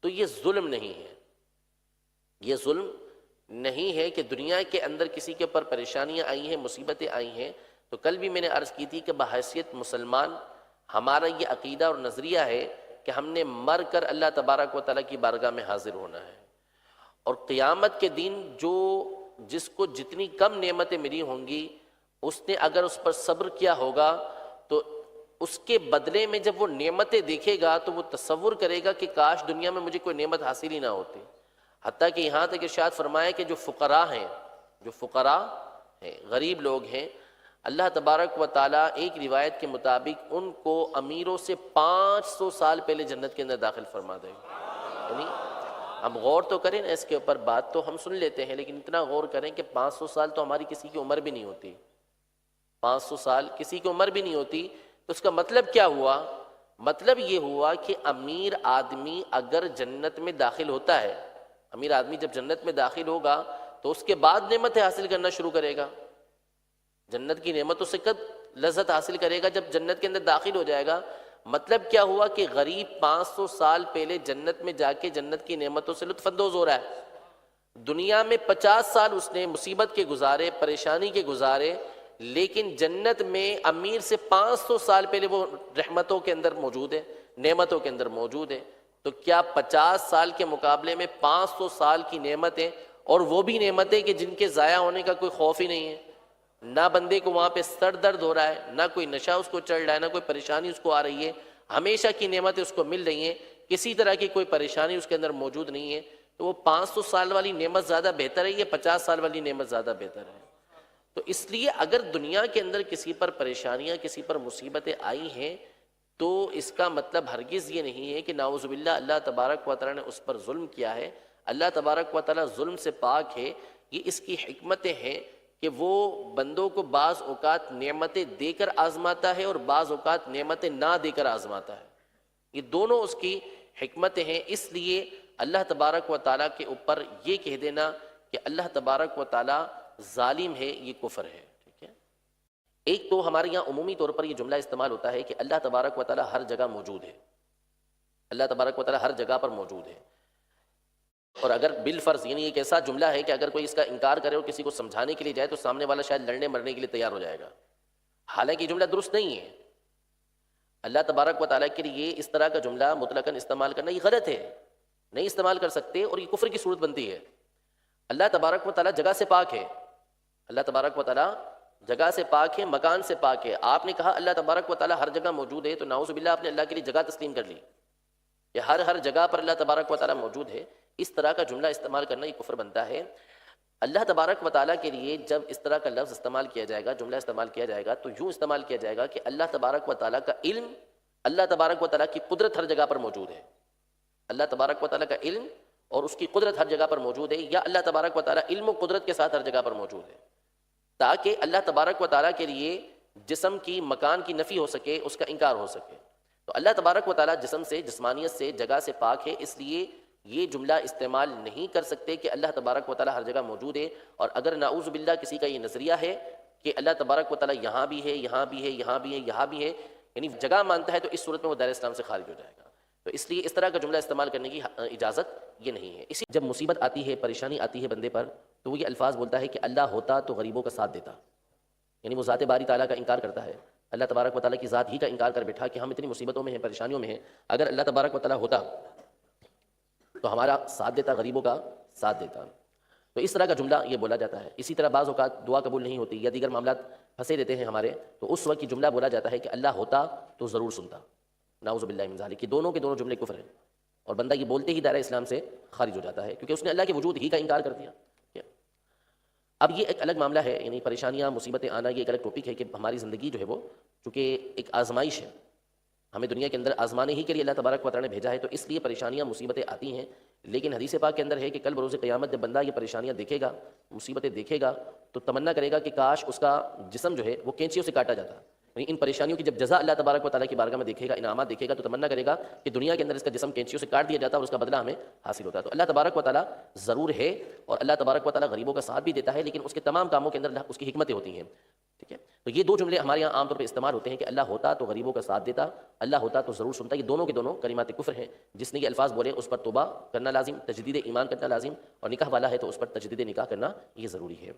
Speaker 1: تو یہ ظلم نہیں ہے، یہ ظلم نہیں ہے کہ دنیا کے اندر کسی کے اوپر پریشانیاں آئی ہیں، مصیبتیں آئی ہیں۔ تو کل بھی میں نے عرض کی تھی کہ بحیثیت مسلمان ہمارا یہ عقیدہ اور نظریہ ہے کہ ہم نے مر کر اللہ تبارک و تعالیٰ کی بارگاہ میں حاضر ہونا ہے، اور قیامت کے دن جس کو جتنی کم نعمتیں ملی ہوں گی، اس نے اگر اس پر صبر کیا ہوگا تو اس کے بدلے میں جب وہ نعمتیں دیکھے گا تو وہ تصور کرے گا کہ کاش دنیا میں مجھے کوئی نعمت حاصل ہی نہ ہوتی۔ حتیٰ کہ یہاں تک ارشاد فرمایا کہ جو فقراء ہیں، جو فقراء ہیں، غریب لوگ ہیں، اللہ تبارک و تعالیٰ ایک روایت کے مطابق ان کو امیروں سے 500 سال پہلے جنت کے اندر داخل فرما دے گا۔ یعنی ہم غور تو کریں نا اس کے اوپر، بات تو ہم سن لیتے ہیں، لیکن اتنا غور کریں کہ 500 سال تو ہماری کسی کی عمر بھی نہیں ہوتی، 500 سال کسی کی عمر بھی نہیں ہوتی۔ تو اس کا مطلب کیا ہوا؟ مطلب یہ ہوا کہ امیر آدمی اگر جنت میں داخل ہوتا ہے، امیر آدمی جب جنت میں داخل ہوگا تو اس کے بعد نعمتیں حاصل کرنا شروع کرے گا، جنت کی نعمتوں سے کب لذت حاصل کرے گا؟ جب جنت کے اندر داخل ہو جائے گا۔ مطلب کیا ہوا کہ غریب 500 سال پہلے جنت میں جا کے جنت کی نعمتوں سے لطف اندوز ہو رہا ہے، دنیا میں 50 سال اس نے مصیبت کے گزارے، پریشانی کے گزارے، لیکن جنت میں امیر سے 500 سال پہلے وہ رحمتوں کے اندر موجود ہے، نعمتوں کے اندر موجود ہے۔ تو کیا 50 سال کے مقابلے میں 500 سال کی نعمتیں، اور وہ بھی نعمتیں کہ جن کے ضائع ہونے کا کوئی خوف ہی نہیں ہے، نہ بندے کو وہاں پہ سر درد ہو رہا ہے، نہ کوئی نشہ اس کو چڑھ رہا ہے، نہ کوئی پریشانی اس کو آ رہی ہے، ہمیشہ کی نعمتیں اس کو مل رہی ہیں، کسی طرح کی کوئی پریشانی اس کے اندر موجود نہیں ہے، تو وہ 500 سال والی نعمت زیادہ بہتر ہے یا 50 سال والی نعمت زیادہ بہتر ہے؟ تو اس لیے اگر دنیا کے اندر کسی پر پریشانیاں، کسی پر مصیبتیں آئی ہیں، تو اس کا مطلب ہرگز یہ نہیں ہے کہ نعوذ باللہ اللہ تبارک و تعالیٰ نے اس پر ظلم کیا ہے۔ اللہ تبارک و تعالیٰ ظلم سے پاک ہے۔ یہ اس کی حکمتیں ہیں کہ وہ بندوں کو بعض اوقات نعمتیں دے کر آزماتا ہے اور بعض اوقات نعمتیں نہ دے کر آزماتا ہے۔ یہ دونوں اس کی حکمتیں ہیں۔ اس لیے اللہ تبارک و تعالیٰ کے اوپر یہ کہہ دینا کہ اللہ تبارک و تعالیٰ ظالم ہے، یہ کفر ہے۔ ٹھیک ہے، ایک تو ہمارے یہاں عمومی طور پر یہ جملہ استعمال ہوتا ہے کہ اللہ تبارک و تعالیٰ ہر جگہ موجود ہے، اللہ تبارک و تعالیٰ ہر جگہ پر موجود ہے۔ اور اگر بالفرض، یعنی ایک ایسا جملہ ہے کہ اگر کوئی اس کا انکار کرے اور کسی کو سمجھانے کے لیے جائے تو سامنے والا شاید لڑنے مرنے کے لیے تیار ہو جائے گا، حالانکہ یہ جملہ درست نہیں ہے۔ اللہ تبارک و تعالیٰ کے لیے اس طرح کا جملہ مطلقاً استعمال کرنا یہ غلط ہے، نہیں استعمال کر سکتے، اور یہ کفر کی صورت بنتی ہے۔ اللہ تبارک و تعالیٰ جگہ سے پاک ہے، اللہ تبارک و تعالیٰ جگہ سے پاک ہے، مکان سے پاک ہے۔ آپ نے کہا اللہ تبارک و تعالیٰ ہر جگہ موجود ہے، تو نعوذ باللہ آپ نے اللہ کے لیے جگہ تسلیم کر لی کہ ہر جگہ پر اللہ تبارک و تعالیٰ موجود ہے۔ اس طرح کا جملہ استعمال کرنا یہ کفر بنتا ہے۔ اللہ تبارک و تعالیٰ کے لیے جب اس طرح کا لفظ استعمال کیا جائے گا، جملہ استعمال کیا جائے گا، تو یوں استعمال کیا جائے گا کہ اللہ تبارک و تعالیٰ کا علم، اللہ تبارک و تعالیٰ کی قدرت ہر جگہ پر موجود ہے۔ اللہ تبارک و تعالیٰ کا علم اور اس کی قدرت ہر جگہ پر موجود ہے، یا اللہ تبارک و تعالیٰ علم و قدرت کے ساتھ ہر جگہ پر موجود ہے، تاکہ اللہ تبارک و تعالیٰ کے لیے جسم کی، مکان کی نفی ہو سکے، اس کا انکار ہو سکے۔ تو اللہ تبارک و تعالیٰ جسم سے، جسمانیت سے، جگہ سے پاک ہے، اس لیے یہ جملہ استعمال نہیں کر سکتے کہ اللہ تبارک و تعالیٰ ہر جگہ موجود ہے۔ اور اگر نعوذ باللہ کسی کا یہ نظریہ ہے کہ اللہ تبارک و تعالیٰ یہاں بھی ہے، یہاں بھی ہے، یہاں بھی ہے، یہاں بھی ہے، یعنی جگہ مانتا ہے، تو اس صورت میں وہ دائرہ اسلام سے خارج ہو جائے گا۔ تو اس لیے اس طرح کا جملہ استعمال کرنے کی اجازت یہ نہیں ہے۔ اسی جب مصیبت آتی ہے، پریشانی آتی ہے بندے پر، تو وہ یہ الفاظ بولتا ہے کہ اللہ ہوتا تو غریبوں کا ساتھ دیتا، یعنی وہ ذات باری تعالیٰ کا انکار کرتا ہے، اللہ تبارک و تعالیٰ کی ذات ہی کا انکار کر بیٹھا کہ ہم اتنی مصیبتوں میں ہیں، پریشانیوں میں ہیں، اگر اللہ تبارک و تعالیٰ ہوتا تو ہمارا ساتھ دیتا، غریبوں کا ساتھ دیتا۔ تو اس طرح کا جملہ یہ بولا جاتا ہے۔ اسی طرح بعض اوقات دعا قبول نہیں ہوتی یا دیگر معاملات پھنسے رہتے ہیں ہمارے، تو اس وقت یہ جملہ بولا جاتا ہے کہ اللہ ہوتا تو ضرور سنتا۔ نعوذ باللہ من ذالک، کہ دونوں کے دونوں جملے کفر ہیں، اور بندہ یہ بولتے ہی دائرہ اسلام سے خارج ہو جاتا ہے، کیونکہ اس نے اللہ کے وجود ہی کا انکار کر دیا۔ اب یہ ایک الگ معاملہ ہے، یعنی پریشانیاں، مصیبتیں آنا، یہ ایک الگ ٹاپک ہے کہ ہماری زندگی جو ہے وہ چونکہ ایک آزمائش ہے، ہمیں دنیا کے اندر آزمانے ہی کے لیے اللہ تبارک و تعالیٰ نے بھیجا ہے، تو اس لیے پریشانیاں، مصیبتیں آتی ہیں۔ لیکن حدیث پاک کے اندر ہے کہ کل بروز قیامت جب بندہ یہ پریشانیاں دیکھے گا، مصیبتیں دیکھے گا، تو تمنا کرے گا کہ کاش اس کا جسم جو ہے وہ کینچیوں سے کاٹا جاتا۔ یعنی ان پریشانیوں کی جب جزا اللہ تبارک و تعالیٰ کی بارگاہ میں دیکھے گا، انعامات دیکھے گا، تو تمنا کرے گا کہ دنیا کے اندر اس کا جسم کینچیوں سے کاٹ دیا جاتا اور اس کا بدلہ ہمیں حاصل ہوتا۔ تو اللہ تبارک و تعالیٰ ضرور ہے، اور اللہ تبارک و تعالیٰ غریبوں کا ساتھ بھی دیتا ہے، لیکن اس کے تمام کاموں کے اندر اس کی حکمتیں ہوتی ہیں۔ ٹھیک ہے، تو یہ دو جملے ہمارے یہاں عام طور پہ استعمال ہوتے ہیں کہ اللہ ہوتا تو غریبوں کا ساتھ دیتا، اللہ ہوتا تو ضرور سنتا۔ یہ دونوں کے دونوں کلمات کفر ہیں۔ جس نے یہ الفاظ بولے اس پر توبہ کرنا لازم، تجدید ایمان کرنا لازم، اور نکاح والا ہے تو اس پر تجدید نکاح کرنا یہ ضروری ہے۔